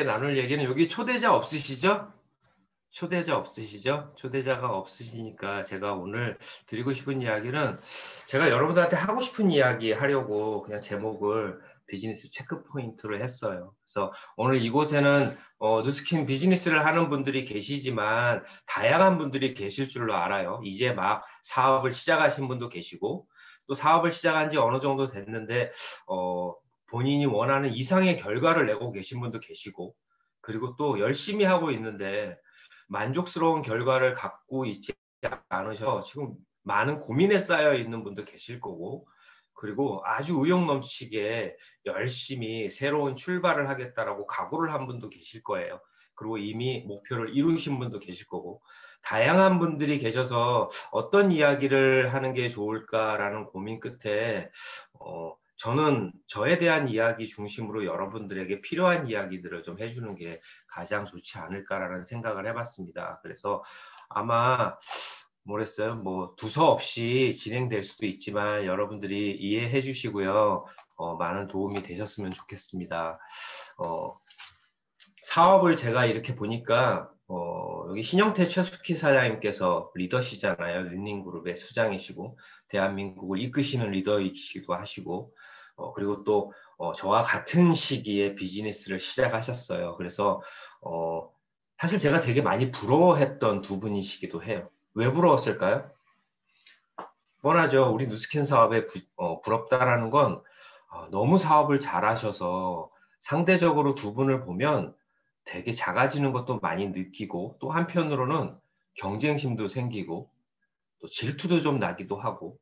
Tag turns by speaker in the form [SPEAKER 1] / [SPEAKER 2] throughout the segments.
[SPEAKER 1] 나눌 얘기는 여기 초대자 없으시죠? 초대자가 없으시니까 제가 오늘 드리고 싶은 이야기는 제가 여러분들한테 하고 싶은 이야기 하려고 그냥 제목을 비즈니스 체크 포인트로 했어요. 그래서 오늘 이곳에는 누스킨 비즈니스를 하는 분들이 계시지만 다양한 분들이 계실 줄로 알아요. 이제 막 사업을 시작하신 분도 계시고 또 사업을 시작한 지 어느 정도 됐는데 본인이 원하는 이상의 결과를 내고 계신 분도 계시고 그리고 또 열심히 하고 있는데 만족스러운 결과를 갖고 있지 않으셔 지금 많은 고민에 쌓여 있는 분도 계실 거고 그리고 아주 의욕 넘치게 열심히 새로운 출발을 하겠다라고 각오를 한 분도 계실 거예요. 그리고 이미 목표를 이루신 분도 계실 거고 다양한 분들이 계셔서 어떤 이야기를 하는 게 좋을까라는 고민 끝에 저는 저에 대한 이야기 중심으로 여러분들에게 필요한 이야기들을 좀 해주는 게 가장 좋지 않을까라는 생각을 해봤습니다. 그래서 아마 뭐랬어요? 뭐 두서없이 진행될 수도 있지만 여러분들이 이해해 주시고요. 많은 도움이 되셨으면 좋겠습니다. 사업을 제가 이렇게 보니까 여기 신영태 최숙희 사장님께서 리더시잖아요. 린닝그룹의 수장이시고 대한민국을 이끄시는 리더이시기도 하시고 그리고 또 저와 같은 시기에 비즈니스를 시작하셨어요. 그래서 사실 제가 되게 많이 부러워했던 두 분이시기도 해요. 왜 부러웠을까요? 뻔하죠. 우리 누스킨 사업에 부럽다라는 건 너무 사업을 잘하셔서 상대적으로 두 분을 보면 되게 작아지는 것도 많이 느끼고 또 한편으로는 경쟁심도 생기고 또 질투도 좀 나기도 하고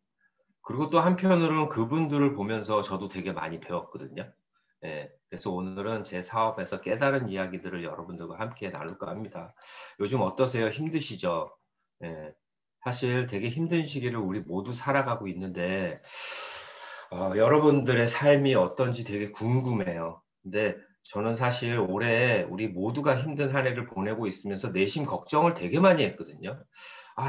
[SPEAKER 1] 그리고 또 한편으로는 그분들을 보면서 저도 되게 많이 배웠거든요. 예, 그래서 오늘은 제 사업에서 깨달은 이야기들을 여러분들과 함께 나눌까 합니다. 요즘 어떠세요? 힘드시죠? 예, 사실 되게 힘든 시기를 우리 모두 살아가고 있는데 여러분들의 삶이 어떤지 되게 궁금해요. 근데 저는 사실 올해 우리 모두가 힘든 한 해를 보내고 있으면서 내심 걱정을 되게 많이 했거든요.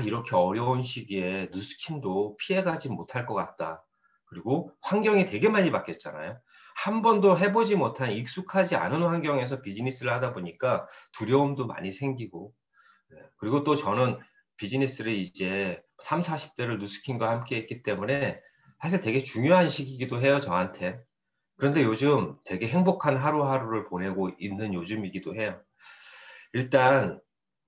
[SPEAKER 1] 이렇게 어려운 시기에 누스킨도 피해가지 못할 것 같다. 그리고 환경이 되게 많이 바뀌었잖아요. 한 번도 해보지 못한 익숙하지 않은 환경에서 비즈니스를 하다 보니까 두려움도 많이 생기고, 그리고 또 저는 비즈니스를 이제 3, 40대를 누스킨과 함께 했기 때문에 사실 되게 중요한 시기이기도 해요, 저한테. 그런데 요즘 되게 행복한 하루하루를 보내고 있는 요즘이기도 해요. 일단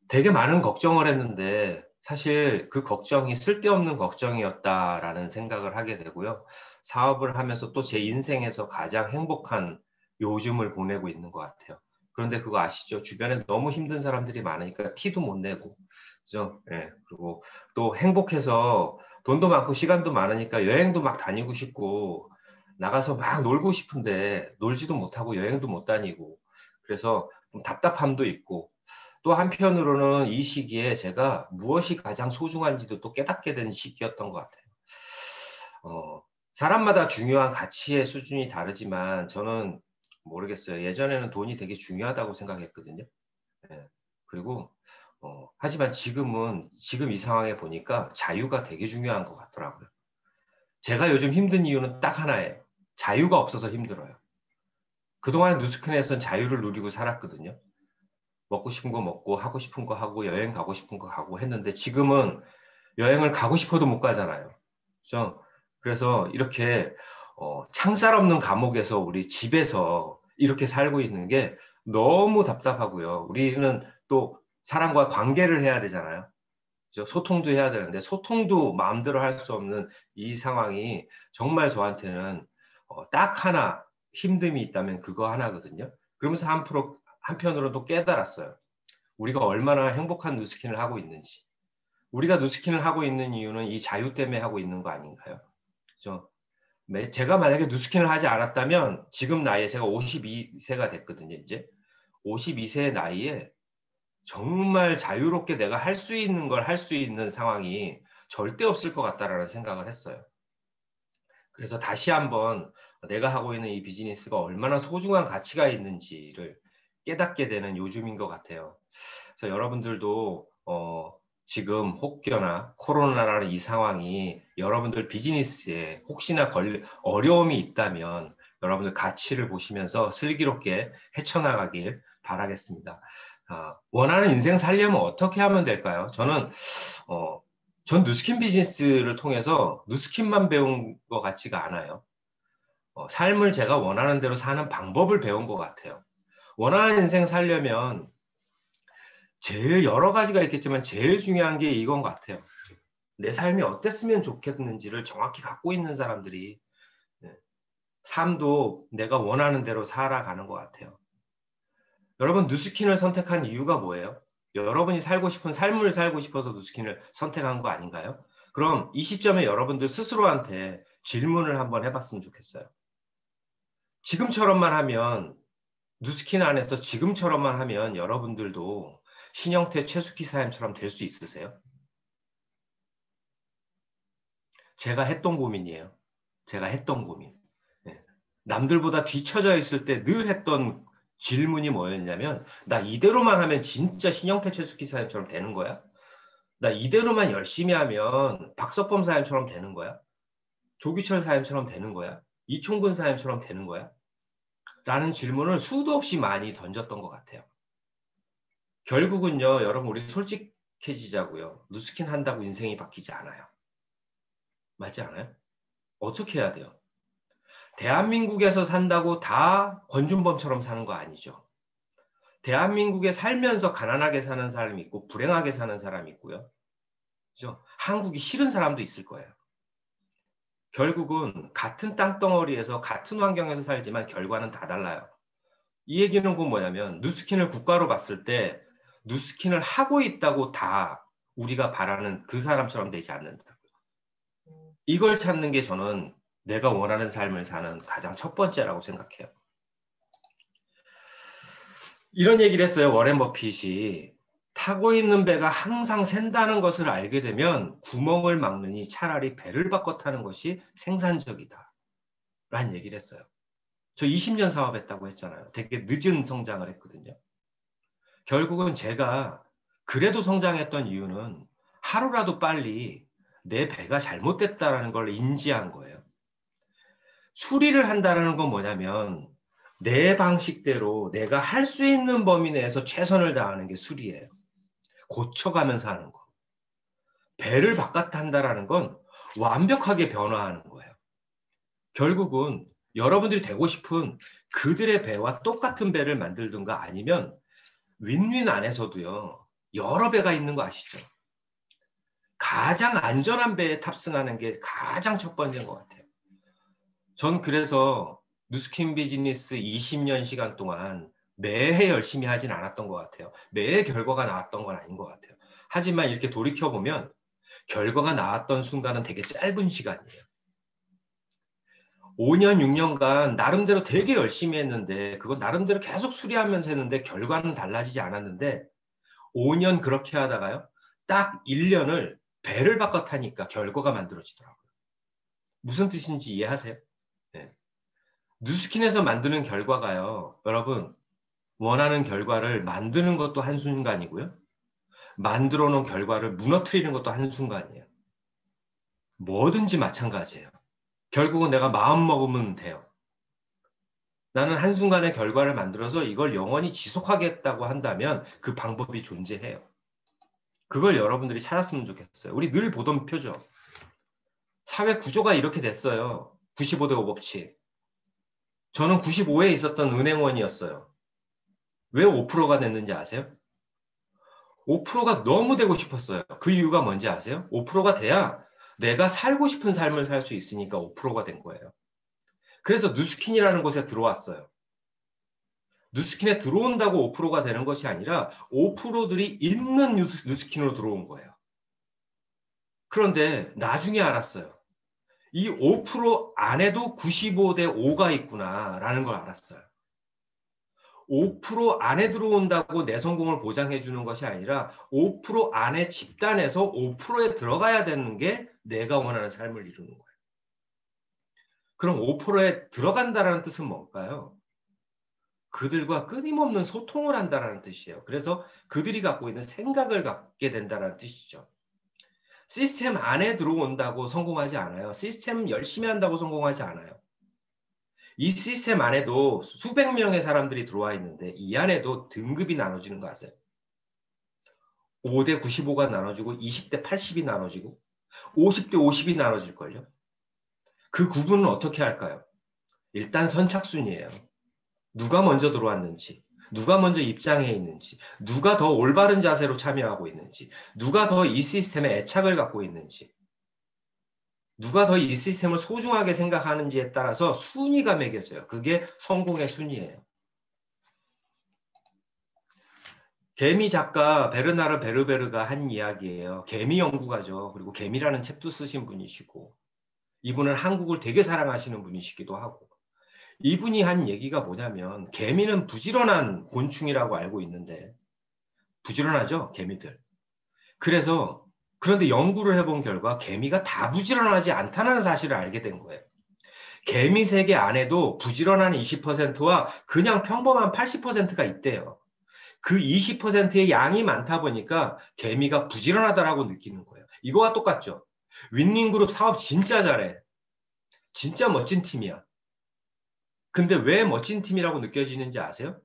[SPEAKER 1] 되게 많은 걱정을 했는데 사실 그 걱정이 쓸데없는 걱정이었다라는 생각을 하게 되고요. 사업을 하면서 또 제 인생에서 가장 행복한 요즘을 보내고 있는 것 같아요. 그런데 그거 아시죠? 주변에 너무 힘든 사람들이 많으니까 티도 못 내고, 그죠? 예. 그리고 또 행복해서 돈도 많고 시간도 많으니까 여행도 막 다니고 싶고, 나가서 막 놀고 싶은데 놀지도 못하고 여행도 못 다니고, 그래서 좀 답답함도 있고, 또 한편으로는 이 시기에 제가 무엇이 가장 소중한지도 또 깨닫게 된 시기였던 것 같아요. 사람마다 중요한 가치의 수준이 다르지만 저는 모르겠어요. 예전에는 돈이 되게 중요하다고 생각했거든요. 예. 그리고 하지만 지금 이 상황에 보니까 자유가 되게 중요한 것 같더라고요. 제가 요즘 힘든 이유는 딱 하나예요. 자유가 없어서 힘들어요. 그동안 뉴스킨에서는 자유를 누리고 살았거든요. 먹고 싶은 거 먹고 하고 싶은 거 하고 여행 가고 싶은 거 가고 했는데 지금은 여행을 가고 싶어도 못 가잖아요. 그죠? 그래서 이렇게 창살 없는 감옥에서 우리 집에서 이렇게 살고 있는 게 너무 답답하고요. 우리는 또 사람과 관계를 해야 되잖아요. 그죠? 소통도 해야 되는데 소통도 마음대로 할 수 없는 이 상황이 정말 저한테는 딱 하나 힘듦이 있다면 그거 하나거든요. 그러면서 한편으로도 깨달았어요. 우리가 얼마나 행복한 누스킨을 하고 있는지. 우리가 누스킨을 하고 있는 이유는 이 자유 때문에 하고 있는 거 아닌가요? 그죠? 제가 만약에 누스킨을 하지 않았다면 지금 나이에 제가 52세가 됐거든요, 이제. 52세의 나이에 정말 자유롭게 내가 할 수 있는 걸 할 수 있는 상황이 절대 없을 것 같다라는 생각을 했어요. 그래서 다시 한번 내가 하고 있는 이 비즈니스가 얼마나 소중한 가치가 있는지를 깨닫게 되는 요즘인 것 같아요. 그래서 여러분들도 지금 혹여나 코로나라는 이 상황이 여러분들 비즈니스에 혹시나 어려움이 있다면 여러분들 가치를 보시면서 슬기롭게 헤쳐나가길 바라겠습니다. 원하는 인생 살려면 어떻게 하면 될까요? 전 누스킨 비즈니스를 통해서 누스킨만 배운 것 같지가 않아요. 삶을 제가 원하는 대로 사는 방법을 배운 것 같아요. 원하는 인생 살려면 제일 여러 가지가 있겠지만 제일 중요한 게 이건 같아요. 내 삶이 어땠으면 좋겠는지를 정확히 갖고 있는 사람들이 삶도 내가 원하는 대로 살아가는 것 같아요. 여러분, 누스킨을 선택한 이유가 뭐예요? 여러분이 살고 싶은 삶을 살고 싶어서 누스킨을 선택한 거 아닌가요? 그럼 이 시점에 여러분들 스스로한테 질문을 한번 해봤으면 좋겠어요. 지금처럼만 하면, 누스킨 안에서 지금처럼만 하면 여러분들도 신영태 최숙희 사연처럼 될 수 있으세요? 제가 했던 고민이에요. 제가 했던 고민. 네. 남들보다 뒤처져 있을 때 늘 했던 질문이 뭐였냐면, 나 이대로만 하면 진짜 신영태 최숙희 사연처럼 되는 거야? 나 이대로만 열심히 하면 박석범 사연처럼 되는 거야? 조기철 사연처럼 되는 거야? 이총근 사연처럼 되는 거야? 라는 질문을 수도 없이 많이 던졌던 것 같아요. 결국은요, 여러분, 우리 솔직해지자고요. 누스킨 한다고 인생이 바뀌지 않아요. 맞지 않아요? 어떻게 해야 돼요? 대한민국에서 산다고 다 권준범처럼 사는 거 아니죠. 대한민국에 살면서 가난하게 사는 사람이 있고 불행하게 사는 사람이 있고요. 그죠? 한국이 싫은 사람도 있을 거예요. 결국은 같은 땅덩어리에서 같은 환경에서 살지만 결과는 다 달라요. 이 얘기는 곧 뭐냐면 누스킨을 국가로 봤을 때 누스킨을 하고 있다고 다 우리가 바라는 그 사람처럼 되지 않는다. 이걸 찾는 게 저는 내가 원하는 삶을 사는 가장 첫 번째라고 생각해요. 이런 얘기를 했어요. 워렌 버핏이. 타고 있는 배가 항상 샌다는 것을 알게 되면 구멍을 막느니 차라리 배를 바꿔 타는 것이 생산적이다. 라는 얘기를 했어요. 저 20년 사업했다고 했잖아요. 되게 늦은 성장을 했거든요. 결국은 제가 그래도 성장했던 이유는 하루라도 빨리 내 배가 잘못됐다는 걸 인지한 거예요. 수리를 한다는 건 뭐냐면 내 방식대로 내가 할 수 있는 범위 내에서 최선을 다하는 게 수리예요. 고쳐가면서 하는 거. 배를 바깥한다라는 건 완벽하게 변화하는 거예요. 결국은 여러분들이 되고 싶은 그들의 배와 똑같은 배를 만들든가 아니면 윈윈 안에서도요. 여러 배가 있는 거 아시죠? 가장 안전한 배에 탑승하는 게 가장 첫 번째인 것 같아요. 전 그래서 누스킨 비즈니스 20년 시간 동안 매해 열심히 하진 않았던 것 같아요. 매해 결과가 나왔던 건 아닌 것 같아요. 하지만 이렇게 돌이켜보면 결과가 나왔던 순간은 되게 짧은 시간이에요. 5년, 6년간 나름대로 되게 열심히 했는데 그건 나름대로 계속 수리하면서 했는데 결과는 달라지지 않았는데 5년 그렇게 하다가요. 딱 1년을 배를 바꿔 타니까 결과가 만들어지더라고요. 무슨 뜻인지 이해하세요? 네. 누스킨에서 만드는 결과가요. 여러분, 원하는 결과를 만드는 것도 한순간이고요. 만들어 놓은 결과를 무너뜨리는 것도 한순간이에요. 뭐든지 마찬가지예요. 결국은 내가 마음 먹으면 돼요. 나는 한순간에 결과를 만들어서 이걸 영원히 지속하겠다고 한다면 그 방법이 존재해요. 그걸 여러분들이 찾았으면 좋겠어요. 우리 늘 보던 표죠. 사회 구조가 이렇게 됐어요. 95대 5 법칙. 저는 95에 있었던 은행원이었어요. 왜 5%가 됐는지 아세요? 5%가 너무 되고 싶었어요. 그 이유가 뭔지 아세요? 5%가 돼야 내가 살고 싶은 삶을 살 수 있으니까 5%가 된 거예요. 그래서 누스킨이라는 곳에 들어왔어요. 누스킨에 들어온다고 5%가 되는 것이 아니라 5%들이 있는 누스킨으로 들어온 거예요. 그런데 나중에 알았어요. 이 5% 안에도 95대 5가 있구나라는 걸 알았어요. 5% 안에 들어온다고 내 성공을 보장해 주는 것이 아니라 5% 안에 집단에서 5%에 들어가야 되는 게 내가 원하는 삶을 이루는 거예요. 그럼 5%에 들어간다라는 뜻은 뭘까요? 그들과 끊임없는 소통을 한다라는 뜻이에요. 그래서 그들이 갖고 있는 생각을 갖게 된다는 뜻이죠. 시스템 안에 들어온다고 성공하지 않아요. 시스템 열심히 한다고 성공하지 않아요. 이 시스템 안에도 수백 명의 사람들이 들어와 있는데 이 안에도 등급이 나눠지는 거 아세요? 5대 95가 나눠지고 20대 80이 나눠지고 50대 50이 나눠질걸요. 그 구분은 어떻게 할까요? 일단 선착순이에요. 누가 먼저 들어왔는지, 누가 먼저 입장해 있는지, 누가 더 올바른 자세로 참여하고 있는지, 누가 더 이 시스템에 애착을 갖고 있는지, 누가 더 이 시스템을 소중하게 생각하는지에 따라서 순위가 매겨져요. 그게 성공의 순위예요. 개미 작가 베르나르 베르베르가 한 이야기예요. 개미 연구가죠. 그리고 개미라는 책도 쓰신 분이시고, 이분은 한국을 되게 사랑하시는 분이시기도 하고, 이분이 한 얘기가 뭐냐면, 개미는 부지런한 곤충이라고 알고 있는데, 부지런하죠, 개미들. 그래서, 그런데 연구를 해본 결과 개미가 다 부지런하지 않다는 사실을 알게 된 거예요. 개미 세계 안에도 부지런한 20%와 그냥 평범한 80%가 있대요. 그 20%의 양이 많다 보니까 개미가 부지런하다라고 느끼는 거예요. 이거와 똑같죠. 윈닝그룹 사업 진짜 잘해. 진짜 멋진 팀이야. 근데 왜 멋진 팀이라고 느껴지는지 아세요?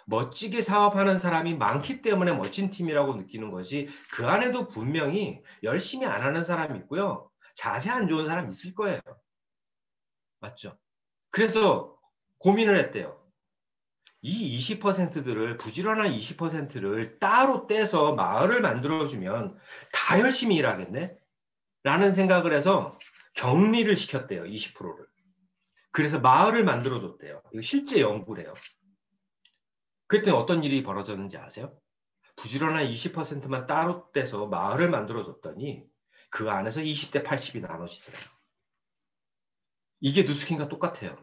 [SPEAKER 1] 멋지게 사업하는 사람이 많기 때문에 멋진 팀이라고 느끼는 거지. 그 안에도 분명히 열심히 안 하는 사람이 있고요. 자세 안 좋은 사람 있을 거예요. 맞죠? 그래서 고민을 했대요. 이 20%들을, 부지런한 20%를 따로 떼서 마을을 만들어주면 다 열심히 일하겠네? 라는 생각을 해서 격리를 시켰대요, 20%를. 그래서 마을을 만들어줬대요. 이거 실제 연구래요. 그랬더니 어떤 일이 벌어졌는지 아세요? 부지런한 20%만 따로 떼서 마을을 만들어줬더니 그 안에서 20대 80이 나눠지더래요. 이게 누스킨과 똑같아요.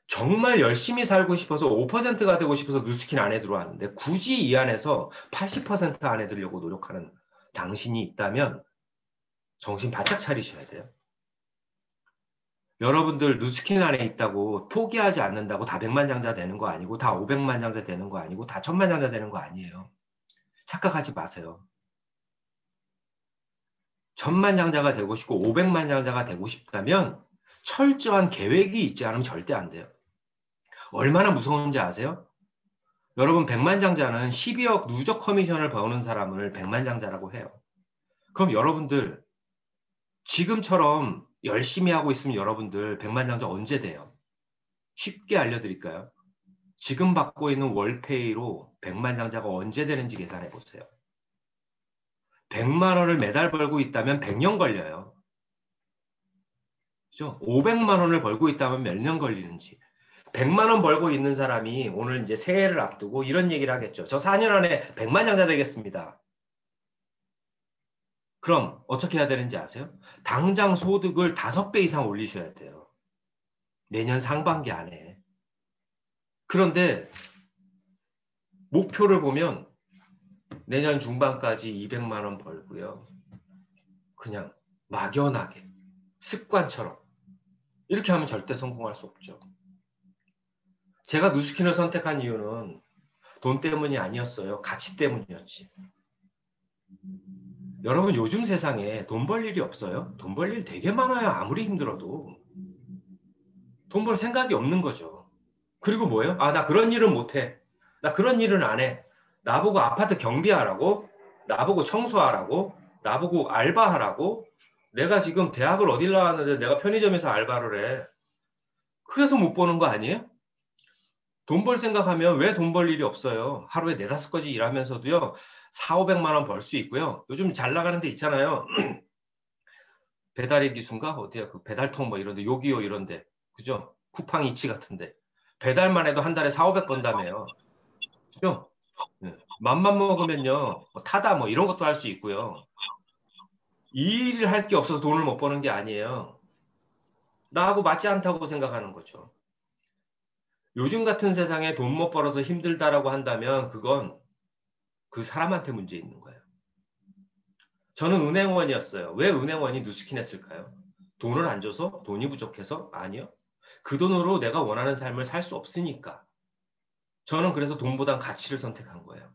[SPEAKER 1] 정말 열심히 살고 싶어서 5%가 되고 싶어서 누스킨 안에 들어왔는데 굳이 이 안에서 80% 안에 들려고 노력하는 당신이 있다면 정신 바짝 차리셔야 돼요. 여러분들 누스킨 안에 있다고 포기하지 않는다고 다 100만장자 되는 거 아니고 다 500만장자 되는 거 아니고 다 1000만장자 되는 거 아니에요. 착각하지 마세요. 1000만장자가 되고 싶고 500만장자가 되고 싶다면 철저한 계획이 있지 않으면 절대 안 돼요. 얼마나 무서운지 아세요? 여러분 100만장자는 12억 누적 커미션을 버는 사람을 100만장자라고 해요. 그럼 여러분들 지금처럼 열심히 하고 있으면 여러분들 100만장자 언제 돼요? 쉽게 알려드릴까요? 지금 받고 있는 월페이로 100만장자가 언제 되는지 계산해 보세요. 100만 원을 매달 벌고 있다면 100년 걸려요. 그죠? 500만 원을 벌고 있다면 몇 년 걸리는지. 100만 원 벌고 있는 사람이 오늘 이제 새해를 앞두고 이런 얘기를 하겠죠. 저 4년 안에 100만 장자 되겠습니다. 그럼 어떻게 해야 되는지 아세요? 당장 소득을 5배 이상 올리셔야 돼요. 내년 상반기 안에. 그런데 목표를 보면 내년 중반까지 200만 원 벌고요. 그냥 막연하게 습관처럼 이렇게 하면 절대 성공할 수 없죠. 제가 누스킨을 선택한 이유는 돈 때문이 아니었어요. 가치 때문이었지. 여러분 요즘 세상에 돈 벌 일이 없어요? 돈 벌 일 되게 많아요. 아무리 힘들어도. 돈 벌 생각이 없는 거죠. 그리고 뭐예요? 아, 나 그런 일은 못해. 나 그런 일은 안 해. 나보고 아파트 경비하라고? 나보고 청소하라고? 나보고 알바하라고? 내가 지금 대학을 어딜 나왔는데 내가 편의점에서 알바를 해. 그래서 못 버는 거 아니에요? 돈 벌 생각하면 왜 돈 벌 일이 없어요? 하루에 4, 5가지 일하면서도요. 4, 500만 원 벌 수 있고요. 요즘 잘 나가는 데 있잖아요. 배달의 기수인가? 어디야? 그 배달통 뭐 이런데, 요기요 이런데. 그죠? 쿠팡 이치 같은데. 배달만 해도 한 달에 4, 500 번다며요. 그죠? 네. 맘만 먹으면요. 뭐 타다 뭐 이런 것도 할 수 있고요. 이 일을 할 게 없어서 돈을 못 버는 게 아니에요. 나하고 맞지 않다고 생각하는 거죠. 요즘 같은 세상에 돈 못 벌어서 힘들다라고 한다면 그건 그 사람한테 문제 있는 거예요. 저는 은행원이었어요. 왜 은행원이 누스킨 했을까요? 돈을 안 줘서? 돈이 부족해서? 아니요. 그 돈으로 내가 원하는 삶을 살 수 없으니까. 저는 그래서 돈보단 가치를 선택한 거예요.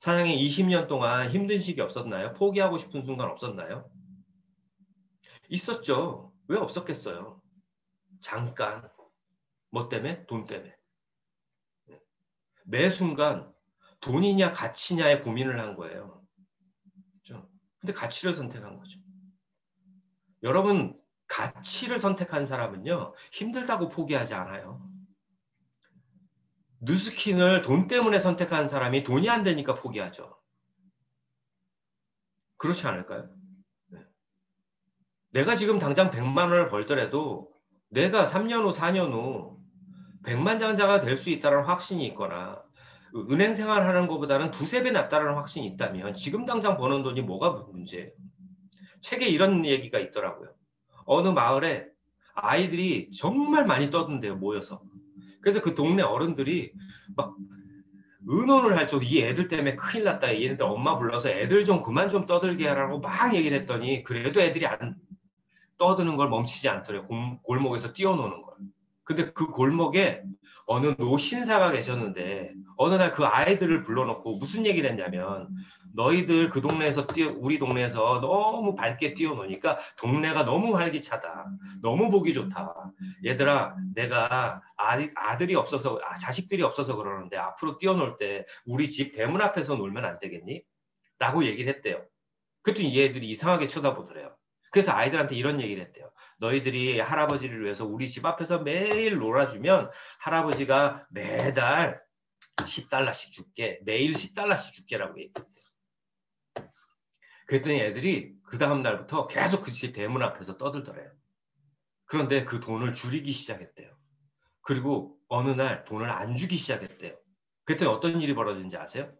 [SPEAKER 1] 사장님 20년 동안 힘든 시기 없었나요? 포기하고 싶은 순간 없었나요? 있었죠. 왜 없었겠어요? 잠깐. 뭐 때문에? 돈 때문에. 매 순간 돈이냐 가치냐에 고민을 한 거예요. 그렇죠? 근데 가치를 선택한 거죠. 여러분, 가치를 선택한 사람은요, 힘들다고 포기하지 않아요. 뉴스킨을 돈 때문에 선택한 사람이 돈이 안 되니까 포기하죠. 그렇지 않을까요? 네. 내가 지금 당장 100만 원을 벌더라도 내가 3년 후, 4년 후 100만 장자가 될 수 있다는 확신이 있거나 은행 생활하는 것보다는 두세 배 낫다는 확신이 있다면 지금 당장 버는 돈이 뭐가 문제예요? 책에 이런 얘기가 있더라고요. 어느 마을에 아이들이 정말 많이 떠든대요, 모여서. 그래서 그 동네 어른들이 막 의논을 할 정도 이 애들 때문에 큰일 났다. 얘네들 엄마 불러서 애들 좀 그만 좀 떠들게 하라고 막 얘기를 했더니 그래도 애들이 안 떠드는 걸 멈추지 않더래요. 골목에서 뛰어노는 걸. 근데 그 골목에 어느 노신사가 계셨는데 어느 날 그 아이들을 불러놓고 무슨 얘기를 했냐면 너희들 그 동네에서 우리 동네에서 너무 밝게 뛰어노니까 동네가 너무 활기차다. 너무 보기 좋다. 얘들아, 내가 아들이 없어서 자식들이 없어서 그러는데 앞으로 뛰어놀 때 우리 집 대문 앞에서 놀면 안 되겠니? 라고 얘기를 했대요. 그랬더니 얘들이 이상하게 쳐다보더래요. 그래서 아이들한테 이런 얘기를 했대요. 너희들이 할아버지를 위해서 우리 집 앞에서 매일 놀아주면 할아버지가 매달 10달러씩 줄게. 매일 10달러씩 줄게라고 얘기했대요. 그랬더니 애들이 그 다음 날부터 계속 그 집 대문 앞에서 떠들더래요. 그런데 그 돈을 줄이기 시작했대요. 그리고 어느 날 돈을 안 주기 시작했대요. 그랬더니 어떤 일이 벌어진지 아세요?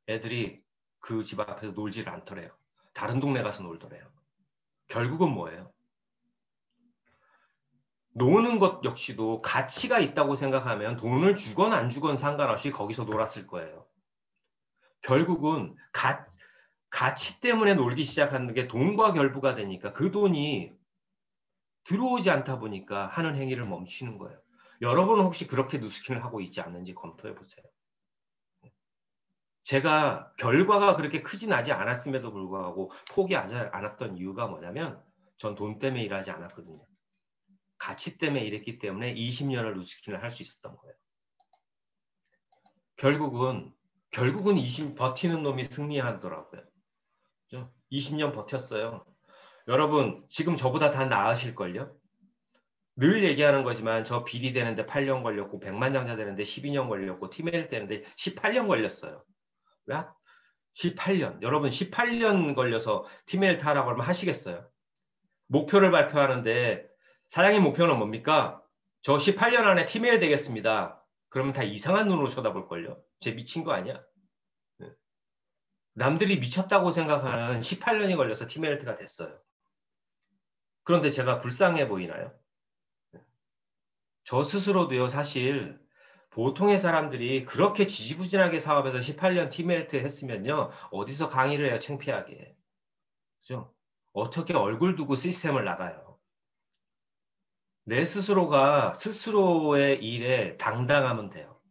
[SPEAKER 1] 애들이 그 집 앞에서 놀지를 않더래요. 다른 동네 가서 놀더래요. 결국은 뭐예요? 노는 것 역시도 가치가 있다고 생각하면 돈을 주건 안 주건 상관없이 거기서 놀았을 거예요. 결국은 가치 때문에 놀기 시작하는 게 돈과 결부가 되니까 그 돈이 들어오지 않다 보니까 하는 행위를 멈추는 거예요. 여러분은 혹시 그렇게 누스킹을 하고 있지 않는지 검토해 보세요. 제가 결과가 그렇게 크진 나지 않았음에도 불구하고 포기하지 않았던 이유가 뭐냐면 전 돈 때문에 일하지 않았거든요. 가치 때문에 일했기 때문에 20년을 누스킹을 할 수 있었던 거예요. 결국은 20 버티는 놈이 승리하더라고요. 20년 버텼어요. 여러분 지금 저보다 다 나으실걸요? 늘 얘기하는 거지만 저 비리 되는데 8년 걸렸고 100만 장자 되는데 12년 걸렸고 티메일 되는데 18년 걸렸어요. 왜? 18년. 여러분 18년 걸려서 티메일 타라고 하면 하시겠어요? 목표를 발표하는데 사장님 목표는 뭡니까? 저 18년 안에 티메일 되겠습니다. 그러면 다 이상한 눈으로 쳐다볼걸요? 쟤 미친 거 아니야? 네. 남들이 미쳤다고 생각하는 18년이 걸려서 티메일트가 됐어요. 그런데 제가 불쌍해 보이나요? 저 스스로도요, 사실 보통의 사람들이 그렇게 지지부진하게 사업해서 18년 티메리트 했으면요, 어디서 강의를 해요, 창피하게. 그죠? 어떻게 얼굴 두고 시스템을 나가요. 내 스스로가 스스로의 일에 당당하면 돼요.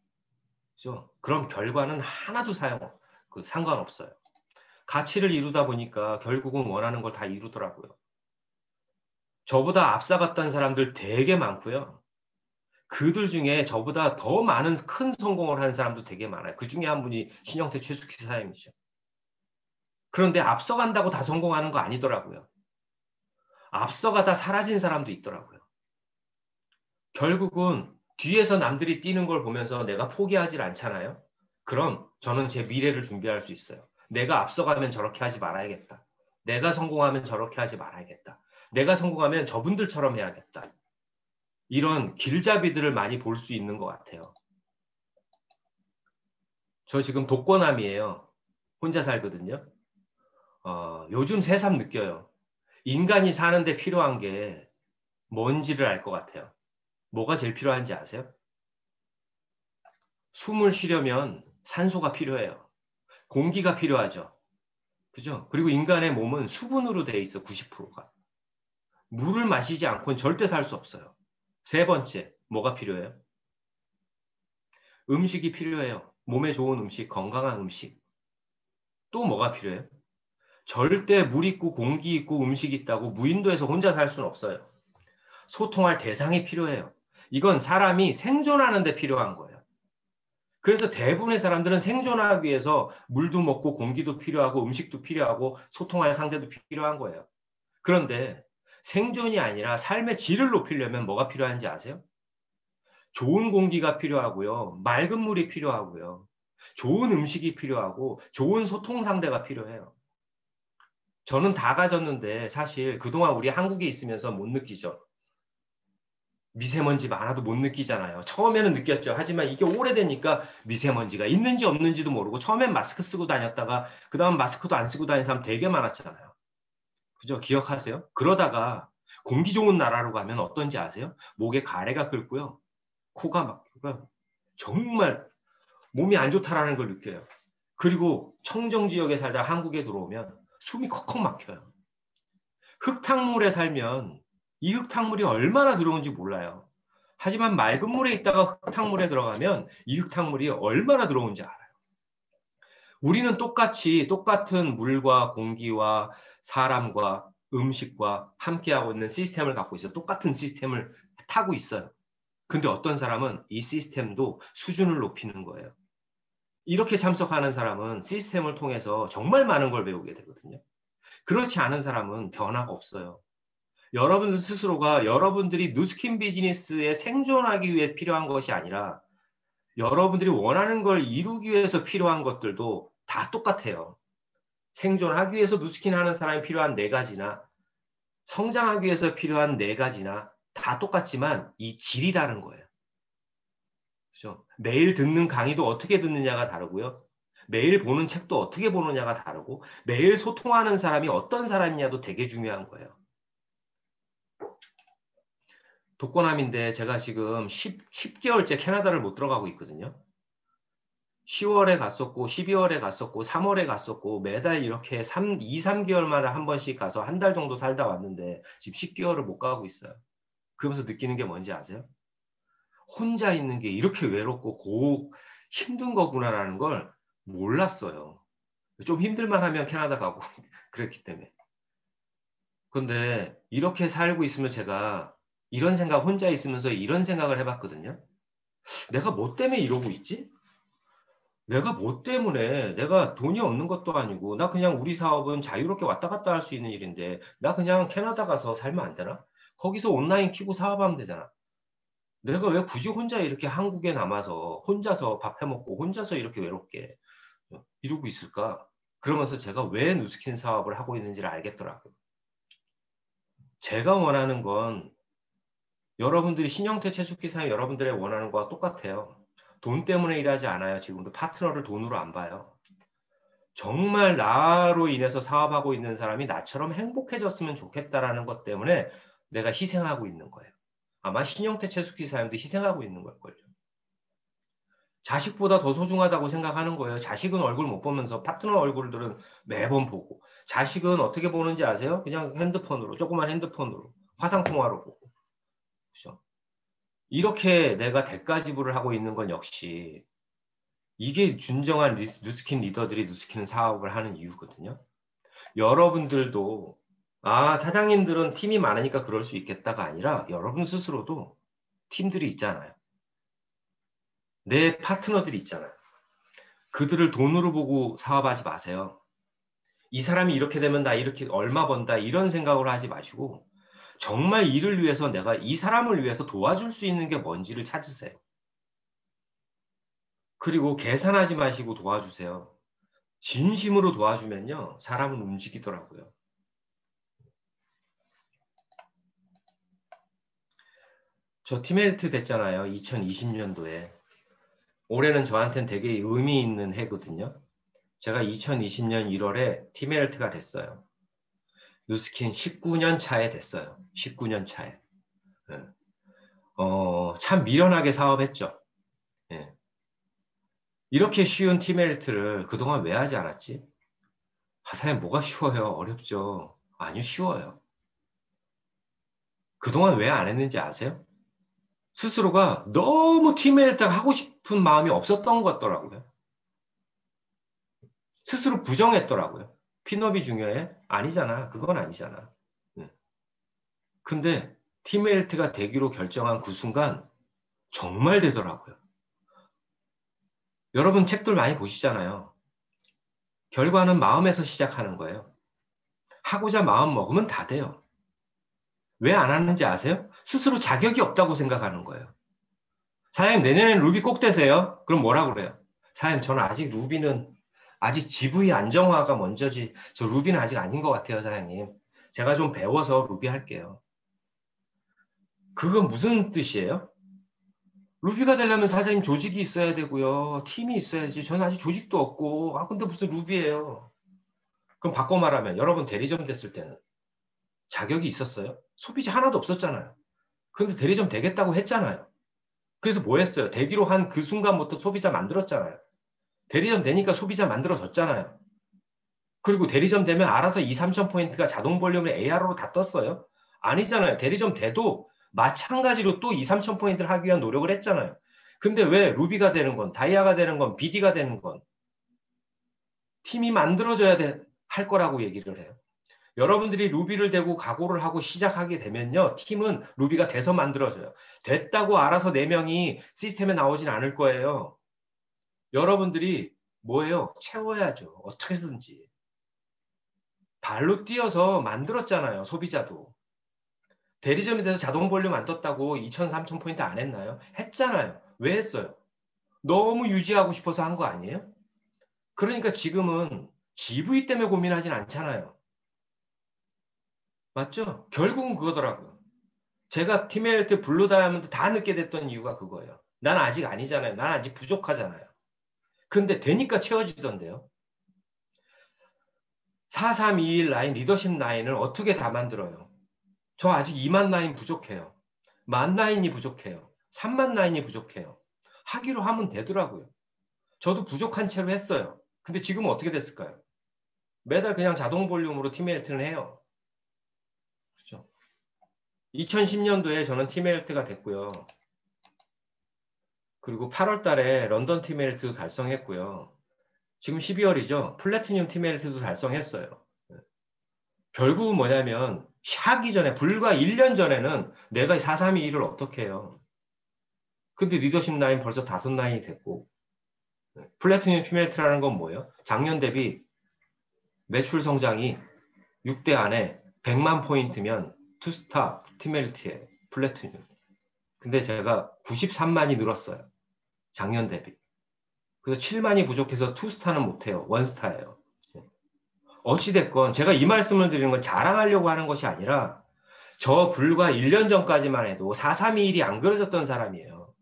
[SPEAKER 1] 그죠? 그럼 결과는 하나도 상관없어요. 가치를 이루다 보니까 결국은 원하는 걸 다 이루더라고요. 저보다 앞서갔던 사람들 되게 많고요. 그들 중에 저보다 더 많은 큰 성공을 한 사람도 되게 많아요. 그 중에 한 분이 신영태 최숙희 사장님이죠. 그런데 앞서간다고 다 성공하는 거 아니더라고요. 앞서가다 사라진 사람도 있더라고요. 결국은 뒤에서 남들이 뛰는 걸 보면서 내가 포기하지 않잖아요. 그럼 저는 제 미래를 준비할 수 있어요. 내가 앞서가면 저렇게 하지 말아야겠다. 내가 성공하면 저렇게 하지 말아야겠다. 내가 성공하면 저분들처럼 해야겠다. 이런 길잡이들을 많이 볼 수 있는 것 같아요. 저 지금 독거남이에요. 혼자 살거든요. 요즘 새삼 느껴요. 인간이 사는데 필요한 게 뭔지를 알 것 같아요. 뭐가 제일 필요한지 아세요? 숨을 쉬려면 산소가 필요해요. 공기가 필요하죠. 그죠? 그리고 인간의 몸은 수분으로 되어 있어, 90%가. 물을 마시지 않고는 절대 살 수 없어요. 세 번째, 뭐가 필요해요? 음식이 필요해요. 몸에 좋은 음식, 건강한 음식. 또 뭐가 필요해요? 절대 물 있고 공기 있고 음식 있다고 무인도에서 혼자 살 수는 없어요. 소통할 대상이 필요해요. 이건 사람이 생존하는 데 필요한 거예요. 그래서 대부분의 사람들은 생존하기 위해서 물도 먹고 공기도 필요하고 음식도 필요하고 소통할 상대도 필요한 거예요. 그런데 생존이 아니라 삶의 질을 높이려면 뭐가 필요한지 아세요? 좋은 공기가 필요하고요. 맑은 물이 필요하고요. 좋은 음식이 필요하고 좋은 소통 상대가 필요해요. 저는 다 가졌는데 사실 그동안 우리 한국에 있으면서 못 느끼죠. 미세먼지 많아도 못 느끼잖아요. 처음에는 느꼈죠. 하지만 이게 오래되니까 미세먼지가 있는지 없는지도 모르고 처음엔 마스크 쓰고 다녔다가 그다음 마스크도 안 쓰고 다니는 사람 되게 많았잖아요. 그죠? 기억하세요? 그러다가 공기 좋은 나라로 가면 어떤지 아세요? 목에 가래가 끓고요. 코가 막히고요. 정말 몸이 안 좋다라는 걸 느껴요. 그리고 청정 지역에 살다 한국에 들어오면 숨이 컥컥 막혀요. 흙탕물에 살면 이 흙탕물이 얼마나 들어온지 몰라요. 하지만 맑은 물에 있다가 흙탕물에 들어가면 이 흙탕물이 얼마나 들어온지 알아요. 우리는 똑같이 똑같은 물과 공기와 사람과 음식과 함께하고 있는 시스템을 갖고 있어요. 똑같은 시스템을 타고 있어요. 근데 어떤 사람은 이 시스템도 수준을 높이는 거예요. 이렇게 참석하는 사람은 시스템을 통해서 정말 많은 걸 배우게 되거든요. 그렇지 않은 사람은 변화가 없어요. 여러분 스스로가 여러분들이 누스킨 비즈니스에 생존하기 위해 필요한 것이 아니라 여러분들이 원하는 걸 이루기 위해서 필요한 것들도 다 똑같아요. 생존하기 위해서 누스킨 하는 사람이 필요한 네 가지나 성장하기 위해서 필요한 네 가지나 다 똑같지만 이 질이 다른 거예요. 그렇죠? 매일 듣는 강의도 어떻게 듣느냐가 다르고요. 매일 보는 책도 어떻게 보느냐가 다르고 매일 소통하는 사람이 어떤 사람이냐도 되게 중요한 거예요. 독거남인데 제가 지금 10개월째 캐나다를 못 들어가고 있거든요. 10월에 갔었고 12월에 갔었고 3월에 갔었고 매달 이렇게 2, 3개월마다 한 번씩 가서 한 달 정도 살다 왔는데 지금 10개월을 못 가고 있어요. 그러면서 느끼는 게 뭔지 아세요? 혼자 있는 게 이렇게 외롭고 힘든 거구나라는 걸 몰랐어요. 좀 힘들만 하면 캐나다 가고 그랬기 때문에. 근데 이렇게 살고 있으면 제가 이런 생각 혼자 있으면서 이런 생각을 해봤거든요. 내가 뭐 때문에 이러고 있지? 내가 뭐 때문에 내가 돈이 없는 것도 아니고 나 그냥 우리 사업은 자유롭게 왔다 갔다 할 수 있는 일인데 나 그냥 캐나다 가서 살면 안 되나? 거기서 온라인 키고 사업하면 되잖아. 내가 왜 굳이 혼자 이렇게 한국에 남아서 혼자서 밥 해먹고 혼자서 이렇게 외롭게 이러고 있을까? 그러면서 제가 왜 누스킨 사업을 하고 있는지를 알겠더라고요. 제가 원하는 건 여러분들이 신형태 채식기사님 여러분들의 원하는 거와 똑같아요. 돈 때문에 일하지 않아요. 지금도 파트너를 돈으로 안 봐요. 정말 나로 인해서 사업하고 있는 사람이 나처럼 행복해졌으면 좋겠다라는 것 때문에 내가 희생하고 있는 거예요. 아마 신형태 채식기사님도 희생하고 있는 걸걸요. 자식보다 더 소중하다고 생각하는 거예요. 자식은 얼굴 못 보면서 파트너 얼굴들은 매번 보고. 자식은 어떻게 보는지 아세요? 그냥 핸드폰으로, 조그만 핸드폰으로, 화상통화로 보고. 그죠? 이렇게 내가 대가 지불을 하고 있는 건 역시 이게 진정한 누스킨 리더들이 누스킨 사업을 하는 이유거든요. 여러분들도 사장님들은 팀이 많으니까 그럴 수 있겠다가 아니라 여러분 스스로도 팀들이 있잖아요. 내 파트너들이 있잖아요. 그들을 돈으로 보고 사업하지 마세요. 이 사람이 이렇게 되면 나 이렇게 얼마 번다 이런 생각으로 하지 마시고 정말 이를 위해서 내가 이 사람을 위해서 도와줄 수 있는 게 뭔지를 찾으세요. 그리고 계산하지 마시고 도와주세요. 진심으로 도와주면요. 사람은 움직이더라고요. 저 팀헬트 됐잖아요. 2020년도에. 올해는 저한테는 되게 의미 있는 해거든요. 제가 2020년 1월에 팀헬트가 됐어요. 누스킨 19년 차에 됐어요. 19년 차에. 예. 참 미련하게 사업했죠. 예. 이렇게 쉬운 팀헬트를 그동안 왜 하지 않았지? 사장님 뭐가 쉬워요? 어렵죠. 아니요, 쉬워요. 그동안 왜 안 했는지 아세요? 스스로가 너무 팀헬트가 하고 싶은 마음이 없었던 것 같더라고요. 스스로 부정했더라고요. 핀업이 중요해? 아니잖아. 그건 아니잖아. 예. 근데 팀헬트가 되기로 결정한 그 순간 정말 되더라고요. 여러분 책들 많이 보시잖아요. 결과는 마음에서 시작하는 거예요. 하고자 마음 먹으면 다 돼요. 왜 안 하는지 아세요? 스스로 자격이 없다고 생각하는 거예요. 사장님, 내년엔 루비 꼭 되세요? 그럼 뭐라 그래요? 사장님, 저는 아직 루비는, 아직 GV 안정화가 먼저지, 저 루비는 아직 아닌 것 같아요, 사장님. 제가 좀 배워서 루비 할게요. 그건 무슨 뜻이에요? 루비가 되려면 사장님 조직이 있어야 되고요. 팀이 있어야지. 저는 아직 조직도 없고, 근데 무슨 루비예요? 그럼 바꿔 말하면, 여러분 대리점 됐을 때는 자격이 있었어요? 소비자 하나도 없었잖아요. 근데 대리점 되겠다고 했잖아요. 그래서 뭐 했어요? 되기로 한 그 순간부터 소비자 만들었잖아요. 대리점 되니까 소비자 만들어졌잖아요. 그리고 대리점 되면 알아서 2, 3천 포인트가 자동 볼륨을 AR로 다 떴어요? 아니잖아요. 대리점 돼도 마찬가지로 또 2, 3천 포인트를 하기 위한 노력을 했잖아요. 근데 왜 루비가 되는 건, 다이아가 되는 건, BD가 되는 건 팀이 만들어져야 할 거라고 얘기를 해요. 여러분들이 루비를 대고 각오를 하고 시작하게 되면요. 팀은 루비가 돼서 만들어져요. 됐다고 알아서 4명이 시스템에 나오진 않을 거예요. 여러분들이 뭐예요? 채워야죠. 어떻게 해서든지. 발로 뛰어서 만들었잖아요. 소비자도. 대리점에 대해서 자동 볼륨 안 떴다고 2천, 3천 포인트 안 했나요? 했잖아요. 왜 했어요? 너무 유지하고 싶어서 한 거 아니에요? 그러니까 지금은 GV 때문에 고민하진 않잖아요. 맞죠? 결국은 그거더라고요. 제가 팀메이트 블루 다이아몬드 다 늦게 됐던 이유가 그거예요. 난 아직 아니잖아요. 난 아직 부족하잖아요. 근데 되니까 채워지던데요. 4321 라인, 리더십 라인을 어떻게 다 만들어요? 저 아직 2만 라인 부족해요. 1만 라인이 부족해요. 3만 라인이 부족해요. 하기로 하면 되더라고요. 저도 부족한 채로 했어요. 근데 지금은 어떻게 됐을까요? 매달 그냥 자동 볼륨으로 팀메이트는 해요. 그죠? 2010년도에 저는 팀메이트가 됐고요. 그리고 8월 달에 런던 팀메이트도 달성했고요. 지금 12월이죠. 플래티늄 팀메이트도 달성했어요. 결국은 뭐냐면 하기 전에 불과 1년 전에는 내가 4321을 어떻게 해요? 근데 리더십 라인 벌써 5라인이 됐고 플래티늄 팀메이트라는 건 뭐예요? 작년 대비 매출 성장이 6대 안에 100만 포인트면 투스타 팀메이트에 플래티늄. 근데 제가 93만이 늘었어요. 작년 대비. 그래서 7만이 부족해서 투스타는 못해요. 원스타예요. 어찌됐건 제가 이 말씀을 드리는 건 자랑하려고 하는 것이 아니라 저 불과 1년 전까지만 해도 4321이 안 그려졌던 사람이에요.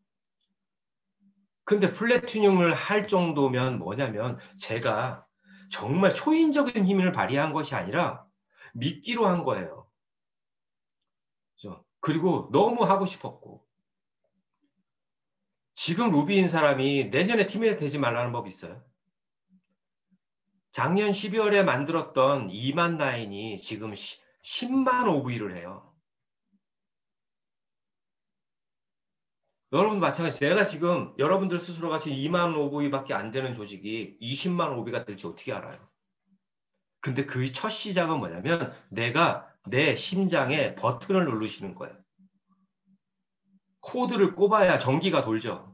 [SPEAKER 1] 근데 플래티늄을 할 정도면 뭐냐면 제가 정말 초인적인 힘을 발휘한 것이 아니라 미끼로 한 거예요. 그죠? 그리고 너무 하고 싶었고 지금 루비인 사람이 내년에 팀에 되지 말라는 법이 있어요. 작년 12월에 만들었던 2만 라인이 지금 10만 OV를 해요. 여러분 마찬가지. 내가 지금 여러분들 스스로가 지금 2만 OV밖에 안 되는 조직이 20만 OV가 될지 어떻게 알아요? 근데 그 첫 시작은 뭐냐면 내가 내 심장에 버튼을 누르시는 거예요. 코드를 꼽아야 전기가 돌죠.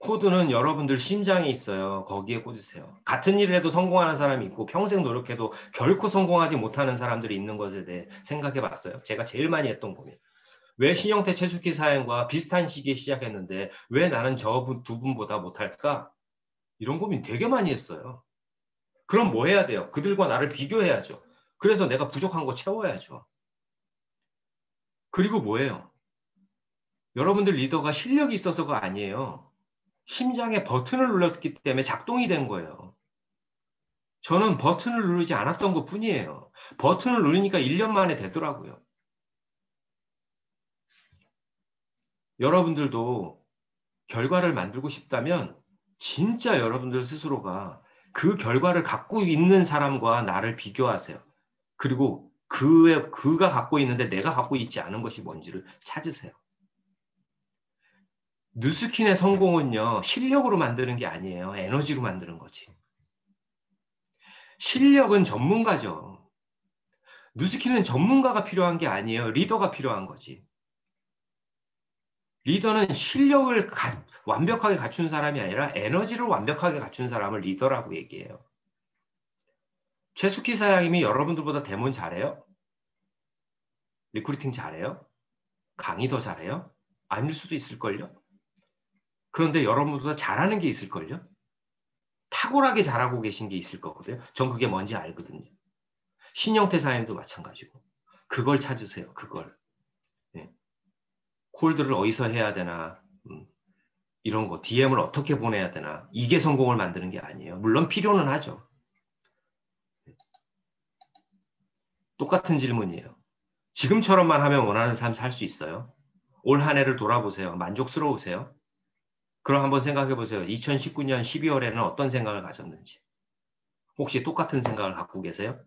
[SPEAKER 1] 코드는 여러분들 심장에 있어요. 거기에 꽂으세요. 같은 일을 해도 성공하는 사람이 있고 평생 노력해도 결코 성공하지 못하는 사람들이 있는 것에 대해 생각해 봤어요. 제가 제일 많이 했던 고민. 왜 신영태 최숙희 사연과 비슷한 시기에 시작했는데 왜 나는 저 두 분보다 못할까? 이런 고민 되게 많이 했어요. 그럼 뭐 해야 돼요? 그들과 나를 비교해야죠. 그래서 내가 부족한 거 채워야죠. 그리고 뭐예요? 여러분들 리더가 실력이 있어서가 아니에요. 심장에 버튼을 눌렀기 때문에 작동이 된 거예요. 저는 버튼을 누르지 않았던 것 뿐이에요. 버튼을 누르니까 1년 만에 되더라고요. 여러분들도 결과를 만들고 싶다면 진짜 여러분들 스스로가 그 결과를 갖고 있는 사람과 나를 비교하세요. 그리고 그가 갖고 있는데 내가 갖고 있지 않은 것이 뭔지를 찾으세요. 누스킨의 성공은요, 실력으로 만드는 게 아니에요. 에너지로 만드는 거지. 실력은 전문가죠. 누스킨은 전문가가 필요한 게 아니에요. 리더가 필요한 거지. 리더는 실력을 완벽하게 갖춘 사람이 아니라 에너지를 완벽하게 갖춘 사람을 리더라고 얘기해요. 최숙희 사장님이 여러분들보다 대문 잘해요? 리크루팅 잘해요? 강의 더 잘해요? 아닐 수도 있을걸요? 그런데 여러분보다 잘하는 게 있을걸요? 탁월하게 잘하고 계신 게 있을 거거든요. 전 그게 뭔지 알거든요. 신영태 사장님도 마찬가지고. 그걸 찾으세요. 그걸. 네. 콜드를 어디서 해야 되나. 이런 거. DM을 어떻게 보내야 되나. 이게 성공을 만드는 게 아니에요. 물론 필요는 하죠. 똑같은 질문이에요. 지금처럼만 하면 원하는 삶 살 수 있어요? 올 한 해를 돌아보세요. 만족스러우세요? 그럼 한번 생각해 보세요. 2019년 12월에는 어떤 생각을 가졌는지. 혹시 똑같은 생각을 갖고 계세요?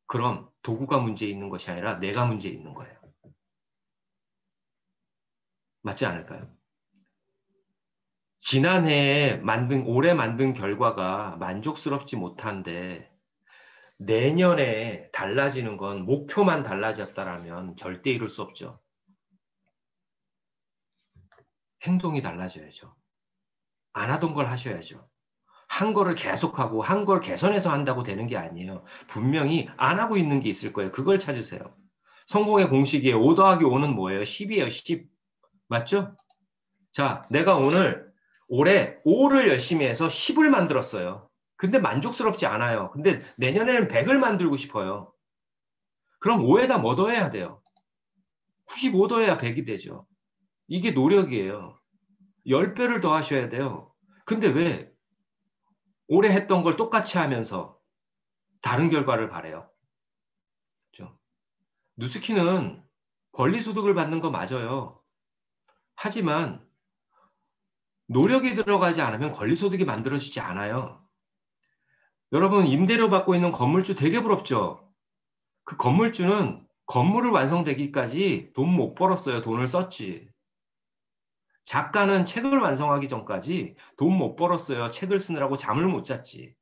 [SPEAKER 1] 그럼 도구가 문제 있는 것이 아니라 내가 문제 있는 거예요. 맞지 않을까요? 올해 만든 결과가 만족스럽지 못한데 내년에 달라지는 건 목표만 달라졌다라면 절대 이룰 수 없죠. 행동이 달라져야죠. 안 하던 걸 하셔야죠. 한 거를 계속하고 한 걸 개선해서 한다고 되는 게 아니에요. 분명히 안 하고 있는 게 있을 거예요. 그걸 찾으세요. 성공의 공식이에요. 5 더하기 5는 뭐예요? 10이에요. 10. 맞죠? 자, 내가 올해 5를 열심히 해서 10을 만들었어요. 근데 만족스럽지 않아요. 근데 내년에는 100을 만들고 싶어요. 그럼 5에다 뭐 더해야 돼요? 95 더해야 100이 되죠. 이게 노력이에요. 10배를 더 하셔야 돼요. 근데 왜 올해 했던 걸 똑같이 하면서 다른 결과를 바래요? 그죠? 누스키는 권리소득을 받는 거 맞아요. 하지만 노력이 들어가지 않으면 권리소득이 만들어지지 않아요. 여러분 임대료 받고 있는 건물주 되게 부럽죠? 그 건물주는 건물을 완성되기까지 돈 못 벌었어요. 돈을 썼지. 작가는 책을 완성하기 전까지 돈 못 벌었어요. 책을 쓰느라고 잠을 못 잤지.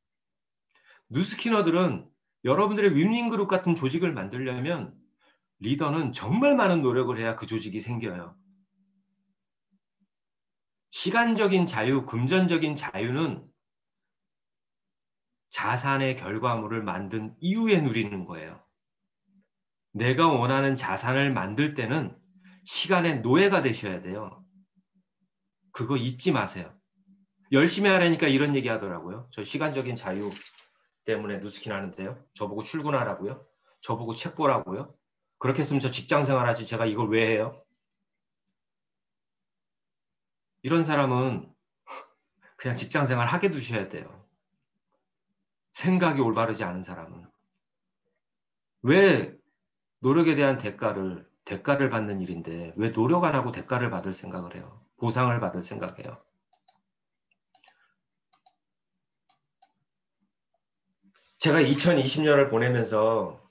[SPEAKER 1] 뉴스키너들은 여러분들의 윈닝그룹 같은 조직을 만들려면 리더는 정말 많은 노력을 해야 그 조직이 생겨요. 시간적인 자유, 금전적인 자유는 자산의 결과물을 만든 이후에 누리는 거예요. 내가 원하는 자산을 만들 때는 시간의 노예가 되셔야 돼요. 그거 잊지 마세요. 열심히 하라니까 이런 얘기 하더라고요. 저 시간적인 자유 때문에 누스킨 하는데요. 저보고 출근하라고요. 저보고 책 보라고요. 그렇게 했으면 저 직장 생활하지 제가 이걸 왜 해요? 이런 사람은 그냥 직장 생활 하게 두셔야 돼요. 생각이 올바르지 않은 사람은. 왜 노력에 대한 대가를 받는 일인데 왜 노력 안 하고 대가를 받을 생각을 해요? 보상을 받을 생각해요. 제가 2020년을 보내면서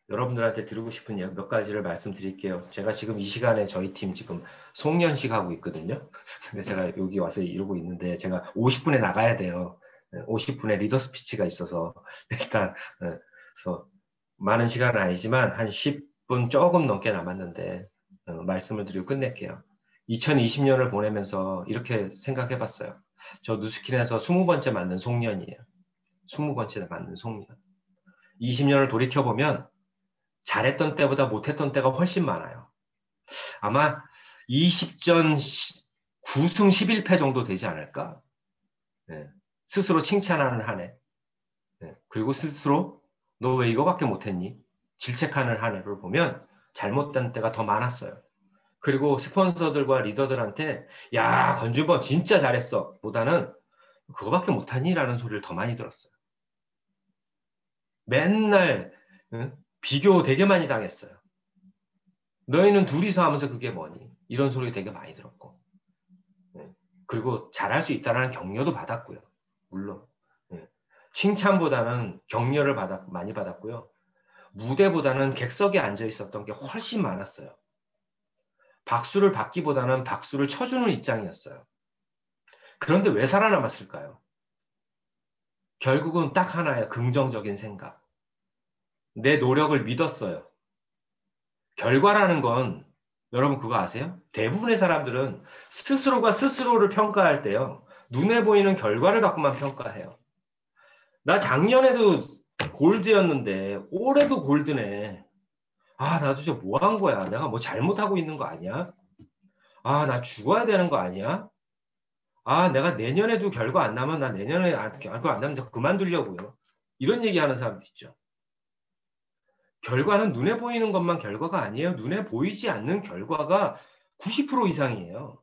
[SPEAKER 1] 여러분들한테 드리고 싶은 몇 가지를 말씀드릴게요. 제가 지금 이 시간에 저희 팀 지금 송년식 하고 있거든요. 근데 제가 여기 와서 이러고 있는데 제가 50분에 나가야 돼요. 50분에 리더 스피치가 있어서 일단 그래서 많은 시간은 아니지만 한 10분 조금 넘게 남았는데 말씀을 드리고 끝낼게요. 2020년을 보내면서 이렇게 생각해 봤어요. 저 누스킨에서 20번째 맞는 송년이에요. 20번째 맞는 송년. 20년을 돌이켜보면 잘했던 때보다 못했던 때가 훨씬 많아요. 아마 20전 9승 11패 정도 되지 않을까? 네. 스스로 칭찬하는 한 해. 네. 그리고 스스로 너 왜 이거밖에 못했니? 질책하는 한 해를 보면 잘못된 때가 더 많았어요. 그리고 스폰서들과 리더들한테 야, 건준범 진짜 잘했어. 보다는 그거밖에 못하니? 라는 소리를 더 많이 들었어요. 맨날 응? 비교 되게 많이 당했어요. 너희는 둘이서 하면서 그게 뭐니? 이런 소리 되게 많이 들었고. 네. 그리고 잘할 수 있다는 격려도 받았고요. 물론. 네. 칭찬보다는 격려를 많이 받았고요. 무대보다는 객석에 앉아 있었던 게 훨씬 많았어요. 박수를 받기보다는 박수를 쳐주는 입장이었어요. 그런데 왜 살아남았을까요? 결국은 딱 하나예요. 긍정적인 생각. 내 노력을 믿었어요. 결과라는 건 여러분 그거 아세요? 대부분의 사람들은 스스로가 스스로를 평가할 때요. 눈에 보이는 결과를 갖고만 평가해요. 나 작년에도 골드였는데 올해도 골드네. 아, 나 도대체 뭐 한 거야? 내가 뭐 잘못하고 있는 거 아니야? 아, 나 죽어야 되는 거 아니야? 아, 내가 내년에도 결과 안 나면 나 내년에 결과 안 나면 저 그만두려고요. 이런 얘기하는 사람도 있죠. 결과는 눈에 보이는 것만 결과가 아니에요. 눈에 보이지 않는 결과가 90% 이상이에요.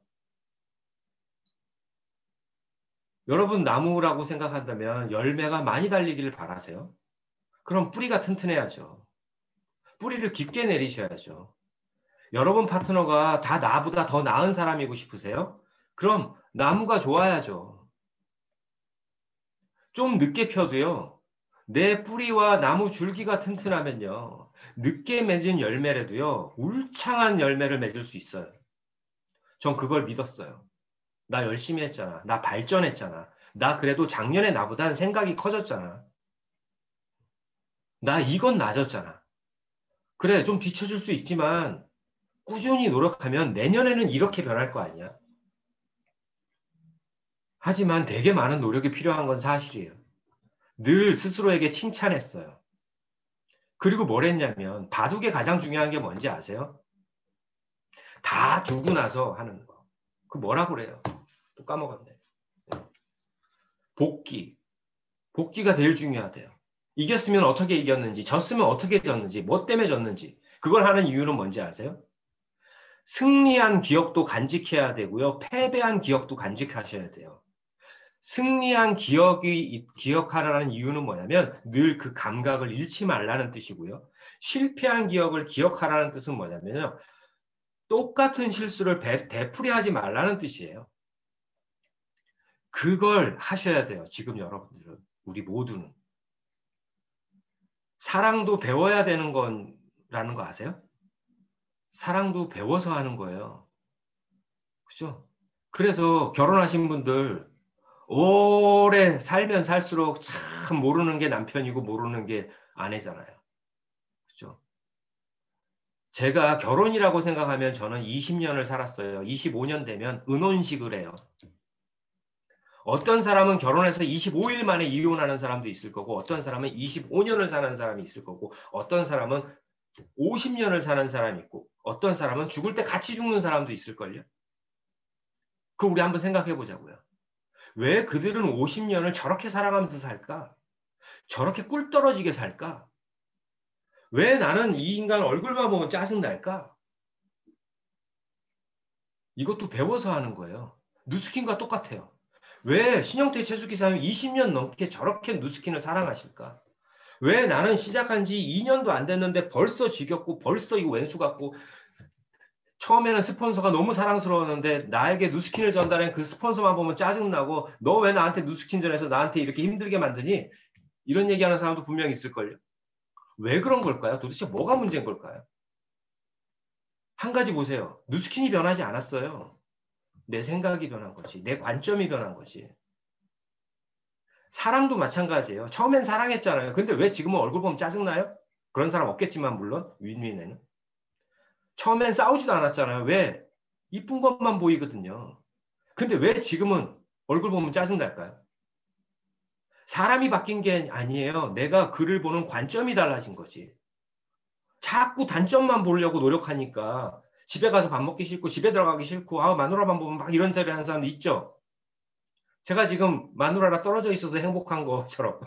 [SPEAKER 1] 여러분 나무라고 생각한다면 열매가 많이 달리기를 바라세요. 그럼 뿌리가 튼튼해야죠. 뿌리를 깊게 내리셔야죠. 여러분 파트너가 다 나보다 더 나은 사람이고 싶으세요? 그럼 나무가 좋아야죠. 좀 늦게 펴도요. 내 뿌리와 나무 줄기가 튼튼하면요. 늦게 맺은 열매라도요. 울창한 열매를 맺을 수 있어요. 전 그걸 믿었어요. 나 열심히 했잖아. 나 발전했잖아. 나 그래도 작년에 나보단 생각이 커졌잖아. 나 이건 나아졌잖아. 그래, 좀 뒤처질 수 있지만 꾸준히 노력하면 내년에는 이렇게 변할 거 아니야. 하지만 되게 많은 노력이 필요한 건 사실이에요. 늘 스스로에게 칭찬했어요. 그리고 뭘 했냐면 바둑에 가장 중요한 게 뭔지 아세요? 다 두고 나서 하는 거. 그 뭐라고 그래요? 또 까먹었네. 복귀. 복귀가 제일 중요하대요. 이겼으면 어떻게 이겼는지, 졌으면 어떻게 졌는지, 뭐 때문에 졌는지. 그걸 하는 이유는 뭔지 아세요? 승리한 기억도 간직해야 되고요. 패배한 기억도 간직하셔야 돼요. 승리한 기억하라는 이유는 뭐냐면 늘 그 감각을 잃지 말라는 뜻이고요. 실패한 기억을 기억하라는 뜻은 뭐냐면요. 똑같은 실수를 되풀이하지 말라는 뜻이에요. 그걸 하셔야 돼요. 지금 여러분들은. 우리 모두는. 사랑도 배워야 되는 거라는 거 아세요? 사랑도 배워서 하는 거예요. 그죠? 그래서 결혼하신 분들 오래 살면 살수록 참 모르는 게 남편이고 모르는 게 아내잖아요. 그죠? 제가 결혼이라고 생각하면 저는 20년을 살았어요. 25년 되면 은혼식을 해요. 어떤 사람은 결혼해서 25일 만에 이혼하는 사람도 있을 거고, 어떤 사람은 25년을 사는 사람이 있을 거고, 어떤 사람은 50년을 사는 사람이 있고, 어떤 사람은 죽을 때 같이 죽는 사람도 있을걸요? 그 우리 한번 생각해 보자고요. 왜 그들은 50년을 저렇게 살아가면서 살까? 저렇게 꿀 떨어지게 살까? 왜 나는 이 인간 얼굴만 보면 짜증날까? 이것도 배워서 하는 거예요. 누스킨과 똑같아요. 왜 신영태 최수기사님 20년 넘게 저렇게 누스킨을 사랑하실까? 왜 나는 시작한 지 2년도 안 됐는데 벌써 지겹고 벌써 이거 왼수 같고 처음에는 스폰서가 너무 사랑스러웠는데 나에게 누스킨을 전달한 그 스폰서만 보면 짜증나고 너 왜 나한테 누스킨 전해서 나한테 이렇게 힘들게 만드니? 이런 얘기하는 사람도 분명히 있을걸요. 왜 그런 걸까요? 도대체 뭐가 문제인 걸까요? 한 가지 보세요. 누스킨이 변하지 않았어요. 내 생각이 변한 거지. 내 관점이 변한 거지. 사랑도 마찬가지예요. 처음엔 사랑했잖아요. 근데 왜 지금은 얼굴 보면 짜증나요? 그런 사람 없겠지만 물론 윈윈에는. 처음엔 싸우지도 않았잖아요. 왜? 이쁜 것만 보이거든요. 근데 왜 지금은 얼굴 보면 짜증날까요? 사람이 바뀐 게 아니에요. 내가 그를 보는 관점이 달라진 거지. 자꾸 단점만 보려고 노력하니까 집에 가서 밥 먹기 싫고 집에 들어가기 싫고 아 마누라만 보면 막 이런 소리 하는 사람도 있죠. 제가 지금 마누라랑 떨어져 있어서 행복한 것처럼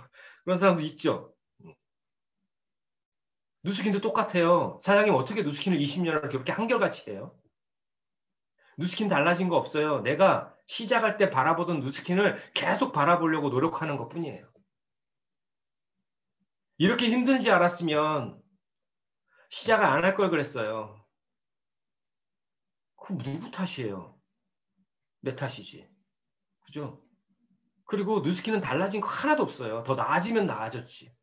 [SPEAKER 1] 그런 사람도 있죠. 누스킨도 똑같아요. 사장님 어떻게 누스킨을 20년을 그렇게 한결같이 해요? 누스킨 달라진 거 없어요. 내가 시작할 때 바라보던 누스킨을 계속 바라보려고 노력하는 것 뿐이에요. 이렇게 힘든지 알았으면 시작을 안 할 걸 그랬어요. 그럼 누구 탓이에요? 내 탓이지. 그죠? 그리고 누스키는 달라진 거 하나도 없어요. 더 나아지면 나아졌지.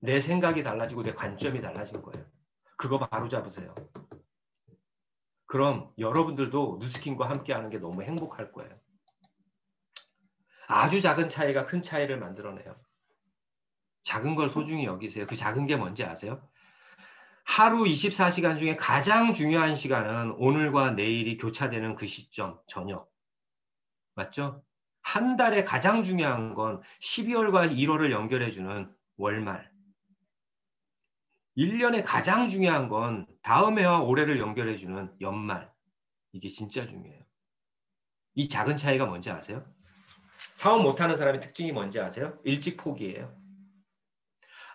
[SPEAKER 1] 내 생각이 달라지고 내 관점이 달라진 거예요. 그거 바로 잡으세요. 그럼 여러분들도 누스킨과 함께 하는 게 너무 행복할 거예요. 아주 작은 차이가 큰 차이를 만들어내요. 작은 걸 소중히 여기세요. 그 작은 게 뭔지 아세요? 하루 24시간 중에 가장 중요한 시간은 오늘과 내일이 교차되는 그 시점, 저녁. 맞죠? 한 달에 가장 중요한 건 12월과 1월을 연결해주는 월말. 1년에 가장 중요한 건 다음 해와 올해를 연결해주는 연말. 이게 진짜 중요해요. 이 작은 차이가 뭔지 아세요? 사업 못하는 사람의 특징이 뭔지 아세요? 일찍 포기해요.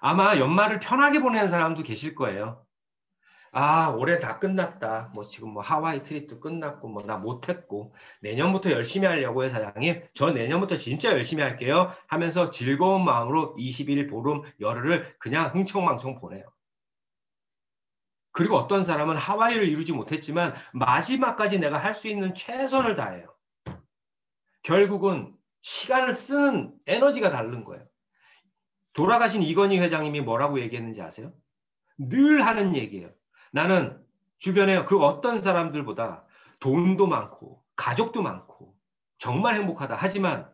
[SPEAKER 1] 아마 연말을 편하게 보내는 사람도 계실 거예요. 아, 올해 다 끝났다. 뭐 지금 뭐 하와이 트립도 끝났고 뭐 나 못했고 내년부터 열심히 하려고요, 사장님. 저 내년부터 진짜 열심히 할게요. 하면서 즐거운 마음으로 20일 보름 열흘을 그냥 흥청망청 보내요. 그리고 어떤 사람은 하와이를 이루지 못했지만 마지막까지 내가 할 수 있는 최선을 다해요. 결국은 시간을 쓰는 에너지가 다른 거예요. 돌아가신 이건희 회장님이 뭐라고 얘기했는지 아세요? 늘 하는 얘기예요. 나는 주변에 그 어떤 사람들보다 돈도 많고 가족도 많고 정말 행복하다. 하지만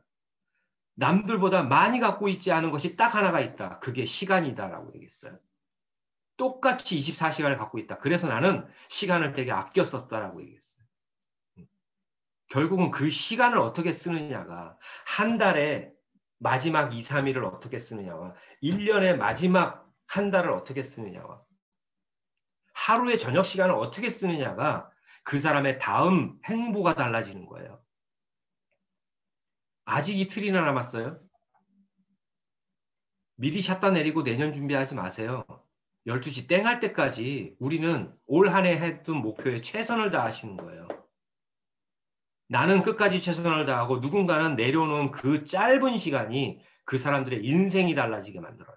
[SPEAKER 1] 남들보다 많이 갖고 있지 않은 것이 딱 하나가 있다. 그게 시간이다라고 얘기했어요. 똑같이 24시간을 갖고 있다. 그래서 나는 시간을 되게 아껴 썼다라고 얘기했어요. 결국은 그 시간을 어떻게 쓰느냐가 한 달에 마지막 2, 3일을 어떻게 쓰느냐와 1년의 마지막 한 달을 어떻게 쓰느냐와 하루의 저녁 시간을 어떻게 쓰느냐가 그 사람의 다음 행보가 달라지는 거예요. 아직 이틀이나 남았어요. 미리 샷다 내리고 내년 준비하지 마세요. 12시 땡 할 때까지 우리는 올 한 해 했던 목표에 최선을 다하시는 거예요. 나는 끝까지 최선을 다하고 누군가는 내려놓은 그 짧은 시간이 그 사람들의 인생이 달라지게 만들어요.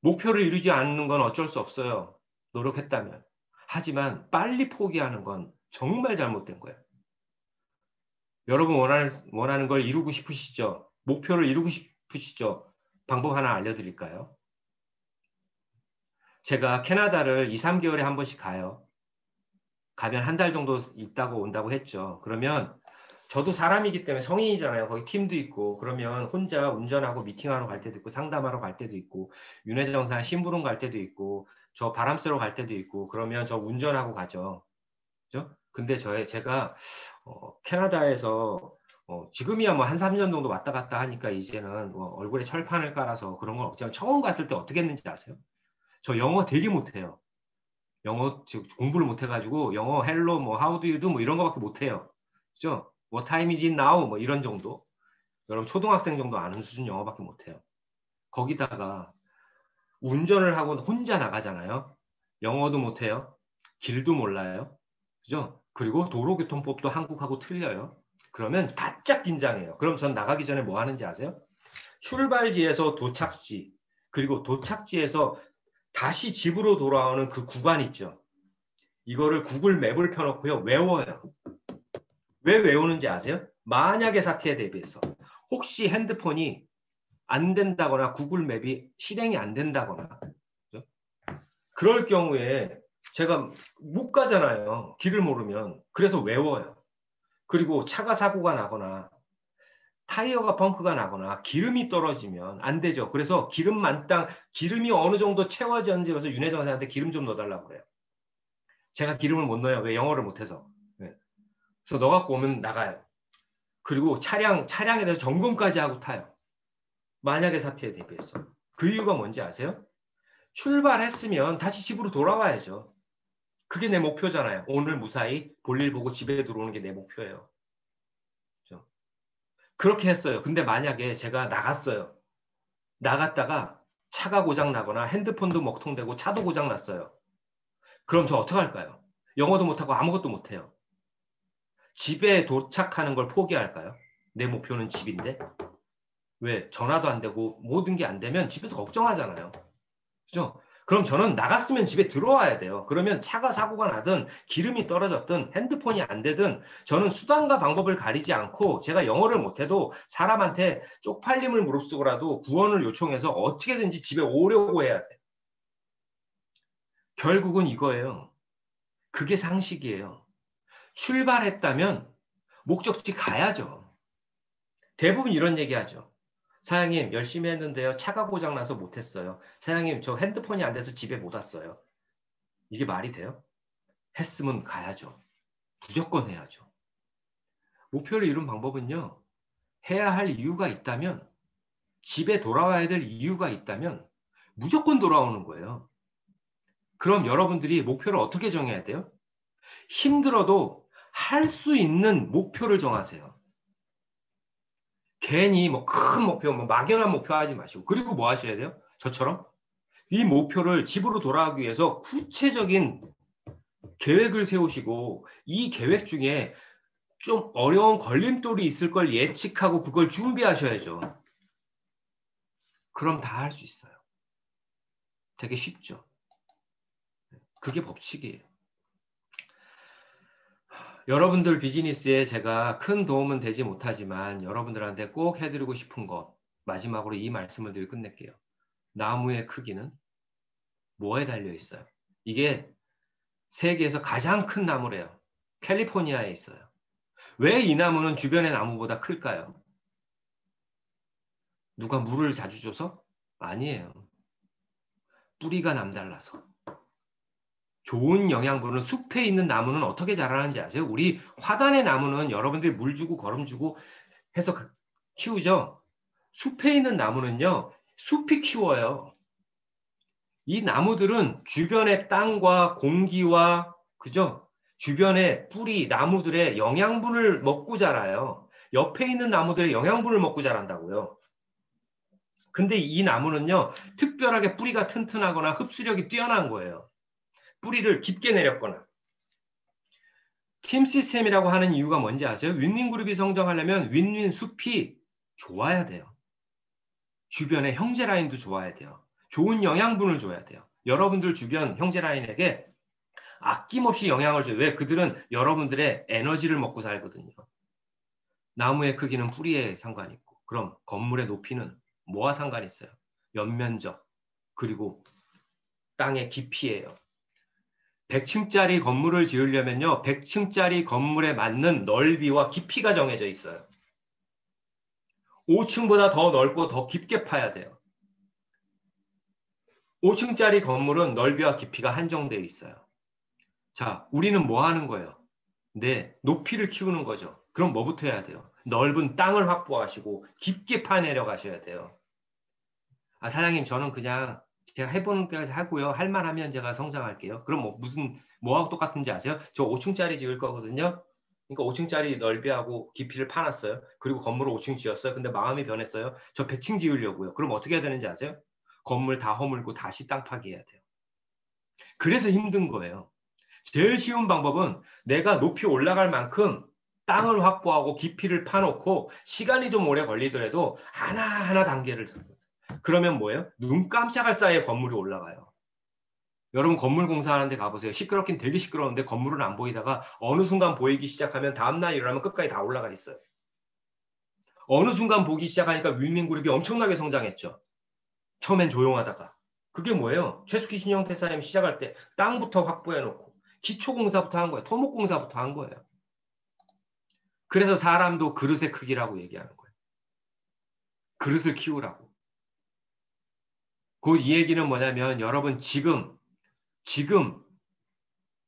[SPEAKER 1] 목표를 이루지 않는 건 어쩔 수 없어요. 노력했다면. 하지만 빨리 포기하는 건 정말 잘못된 거예요. 여러분 원하는 걸 이루고 싶으시죠? 목표를 이루고 싶으시죠? 방법 하나 알려드릴까요? 제가 캐나다를 2, 3개월에 한 번씩 가요. 가면 한 달 정도 있다고 온다고 했죠. 그러면 저도 사람이기 때문에 성인이잖아요. 거기 팀도 있고 그러면 혼자 운전하고 미팅하러 갈 때도 있고 상담하러 갈 때도 있고 윤회정사 심부름 갈 때도 있고 저 바람 쐬러 갈 때도 있고 그러면 저 운전하고 가죠. 그죠? 근데 제가 캐나다에서 지금이야 뭐 한 3년 정도 왔다 갔다 하니까 이제는 뭐 얼굴에 철판을 깔아서 그런 건 없지만 처음 갔을 때 어떻게 했는지 아세요? 저 영어 되게 못해요. 영어 지금 공부를 못해가지고 영어 헬로 뭐 how do you do 뭐 이런 거밖에 못해요. 그죠? What time is it now 뭐 이런 정도. 여러분 초등학생 정도 아는 수준 영어밖에 못해요. 거기다가 운전을 하고 혼자 나가잖아요. 영어도 못해요. 길도 몰라요. 그죠? 그리고 도로교통법도 한국하고 틀려요. 그러면 바짝 긴장해요. 그럼 전 나가기 전에 뭐 하는지 아세요? 출발지에서 도착지, 그리고 도착지에서 다시 집으로 돌아오는 그 구간 있죠. 이거를 구글 맵을 펴놓고요. 외워요. 왜 외우는지 아세요? 만약의 사태에 대비해서 혹시 핸드폰이 안 된다거나 구글 맵이 실행이 안 된다거나 그죠? 그럴 경우에 제가 못 가잖아요. 길을 모르면. 그래서 외워요. 그리고 차가 사고가 나거나 타이어가 펑크가 나거나 기름이 떨어지면 안 되죠. 그래서 기름 만땅 기름이 어느 정도 채워졌는지 그래서 윤혜정 선생한테 기름 좀 넣어달라고 그래요. 제가 기름을 못 넣어요. 왜 영어를 못해서. 네. 그래서 넣어 갖고 오면 나가요. 그리고 차량에 대해서 점검까지 하고 타요. 만약의 사태에 대비해서. 그 이유가 뭔지 아세요? 출발했으면 다시 집으로 돌아와야죠. 그게 내 목표잖아요. 오늘 무사히 볼일 보고 집에 들어오는 게 내 목표예요. 그렇죠? 그렇게 했어요. 근데 만약에 제가 나갔어요. 나갔다가 차가 고장 나거나 핸드폰도 먹통되고 차도 고장 났어요. 그럼 저 어떡할까요? 영어도 못하고 아무것도 못해요. 집에 도착하는 걸 포기할까요? 내 목표는 집인데. 왜? 전화도 안 되고 모든 게 안 되면 집에서 걱정하잖아요. 그죠? 그럼 저는 나갔으면 집에 들어와야 돼요. 그러면 차가 사고가 나든 기름이 떨어졌든 핸드폰이 안 되든 저는 수단과 방법을 가리지 않고 제가 영어를 못해도 사람한테 쪽팔림을 무릅쓰고라도 구원을 요청해서 어떻게든지 집에 오려고 해야 돼. 결국은 이거예요. 그게 상식이에요. 출발했다면 목적지 가야죠. 대부분 이런 얘기 하죠. 사장님, 열심히 했는데요. 차가 고장나서 못했어요. 사장님, 저 핸드폰이 안 돼서 집에 못 왔어요. 이게 말이 돼요? 했으면 가야죠. 무조건 해야죠. 목표를 이룬 방법은요. 해야 할 이유가 있다면, 집에 돌아와야 될 이유가 있다면 무조건 돌아오는 거예요. 그럼 여러분들이 목표를 어떻게 정해야 돼요? 힘들어도 할 수 있는 목표를 정하세요. 괜히 뭐 큰 목표, 뭐 막연한 목표 하지 마시고. 그리고 뭐 하셔야 돼요? 저처럼 이 목표를 집으로 돌아가기 위해서 구체적인 계획을 세우시고 이 계획 중에 좀 어려운 걸림돌이 있을 걸 예측하고 그걸 준비하셔야죠. 그럼 다 할 수 있어요. 되게 쉽죠. 그게 법칙이에요. 여러분들 비즈니스에 제가 큰 도움은 되지 못하지만 여러분들한테 꼭 해드리고 싶은 것, 마지막으로 이 말씀을 드리고 끝낼게요. 나무의 크기는 뭐에 달려 있어요? 이게 세계에서 가장 큰 나무래요. 캘리포니아에 있어요. 왜 이 나무는 주변의 나무보다 클까요? 누가 물을 자주 줘서? 아니에요. 뿌리가 남달라서. 좋은 영양분을 숲에 있는 나무는 어떻게 자라는지 아세요? 우리 화단의 나무는 여러분들이 물 주고 거름 주고 해서 키우죠. 숲에 있는 나무는요, 숲이 키워요. 이 나무들은 주변의 땅과 공기와, 그죠? 주변의 뿌리, 나무들의 영양분을 먹고 자라요. 옆에 있는 나무들의 영양분을 먹고 자란다고요. 근데 이 나무는요, 특별하게 뿌리가 튼튼하거나 흡수력이 뛰어난 거예요. 뿌리를 깊게 내렸거나. 팀 시스템이라고 하는 이유가 뭔지 아세요? 윈윈 그룹이 성장하려면 윈윈 숲이 좋아야 돼요. 주변에 형제 라인도 좋아야 돼요. 좋은 영양분을 줘야 돼요. 여러분들 주변 형제 라인에게 아낌없이 영향을 줘요. 왜? 그들은 여러분들의 에너지를 먹고 살거든요. 나무의 크기는 뿌리에 상관이 있고, 그럼 건물의 높이는 뭐와 상관이 있어요? 연면적, 그리고 땅의 깊이예요. 100층짜리 건물을 지으려면요, 100층짜리 건물에 맞는 넓이와 깊이가 정해져 있어요. 5층보다 더 넓고 더 깊게 파야 돼요. 5층짜리 건물은 넓이와 깊이가 한정되어 있어요. 자, 우리는 뭐 하는 거예요? 네, 높이를 키우는 거죠. 그럼 뭐부터 해야 돼요? 넓은 땅을 확보하시고 깊게 파내려 가셔야 돼요. 아, 사장님, 저는 그냥 제가 해보는 데서 하고요. 할 만하면 제가 성장할게요. 그럼 뭐 무슨 뭐하고 똑같은지 아세요? 저 5층짜리 지을 거거든요. 그러니까 5층짜리 넓이하고 깊이를 파놨어요. 그리고 건물을 5층 지었어요. 근데 마음이 변했어요. 저 100층 지으려고요. 그럼 어떻게 해야 되는지 아세요? 건물 다 허물고 다시 땅 파기해야 돼요. 그래서 힘든 거예요. 제일 쉬운 방법은 내가 높이 올라갈 만큼 땅을 확보하고 깊이를 파놓고 시간이 좀 오래 걸리더라도 하나하나 단계를 잡는. 그러면 뭐예요? 눈 깜짝할 사이에 건물이 올라가요. 여러분 건물 공사하는 데 가보세요. 시끄럽긴 되게 시끄러운데 건물은 안 보이다가 어느 순간 보이기 시작하면 다음날 일어나면 끝까지 다 올라가 있어요. 어느 순간 보기 시작하니까 윈윈그룹이 엄청나게 성장했죠. 처음엔 조용하다가. 그게 뭐예요? 최숙희 신영태사님이 시작할 때 땅부터 확보해놓고 기초공사부터 한 거예요. 토목공사부터 한 거예요. 그래서 사람도 그릇의 크기라고 얘기하는 거예요. 그릇을 키우라고. 그 이 얘기는 뭐냐면 여러분 지금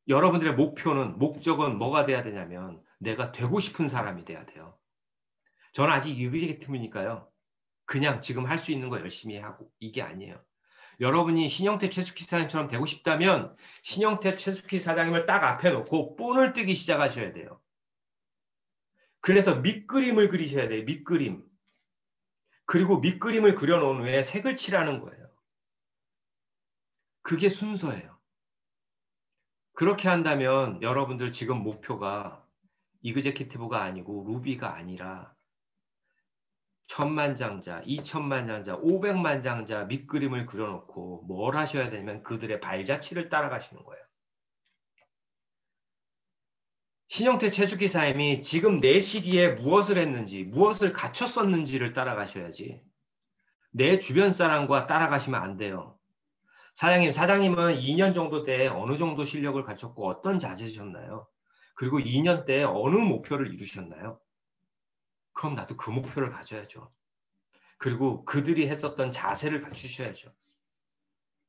[SPEAKER 1] 여러분들의 목표는 목적은 뭐가 돼야 되냐면 내가 되고 싶은 사람이 돼야 돼요. 저는 아직 이그제큐티브니까요. 그냥 지금 할 수 있는 거 열심히 하고 이게 아니에요. 여러분이 신영태 최숙희 사장님처럼 되고 싶다면 신영태 최숙희 사장님을 딱 앞에 놓고 본을 뜨기 시작하셔야 돼요. 그래서 밑그림을 그리셔야 돼요. 밑그림. 그리고 밑그림을 그려놓은 후에 색을 칠하는 거예요. 그게 순서예요. 그렇게 한다면 여러분들 지금 목표가 이그제큐티브가 아니고 루비가 아니라 천만장자, 이천만장자, 500만장자 밑그림을 그려놓고 뭘 하셔야 되냐면 그들의 발자취를 따라가시는 거예요. 신영태 최숙희 사님이 지금 내 시기에 무엇을 했는지, 무엇을 갖췄었는지를 따라가셔야지. 내 주변 사람과 따라가시면 안 돼요. 사장님은 2년 정도 때 어느 정도 실력을 갖췄고 어떤 자세셨나요? 그리고 2년 때 어느 목표를 이루셨나요? 그럼 나도 그 목표를 가져야죠. 그리고 그들이 했었던 자세를 갖추셔야죠.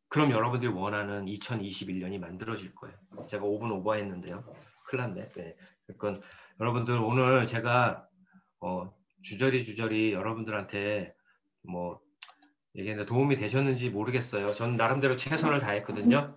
[SPEAKER 1] 그럼 여러분들이 원하는 2021년이 만들어질 거예요. 제가 5분 오버했는데요. 큰일 났네. 네. 그러니까 여러분들 오늘 제가 주저리 여러분들한테 뭐 얘기했는데 도움이 되셨는지 모르겠어요. 저는 나름대로 최선을 다했거든요.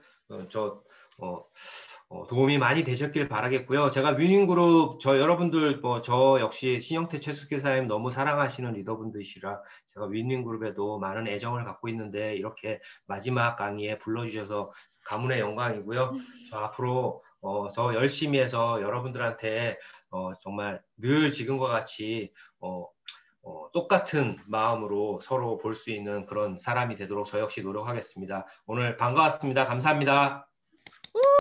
[SPEAKER 1] 도움이 많이 되셨길 바라겠고요. 제가 위닝그룹 여러분들 저 역시 신영태 최숙기사님 너무 사랑하시는 리더분들이시라 제가 위닝그룹에도 많은 애정을 갖고 있는데 이렇게 마지막 강의에 불러주셔서 가문의 영광이고요. 저 앞으로 저 열심히 해서 여러분들한테 정말 늘 지금과 같이 똑같은 마음으로 서로 볼 수 있는 그런 사람이 되도록 저 역시 노력하겠습니다. 오늘 반가웠습니다. 감사합니다.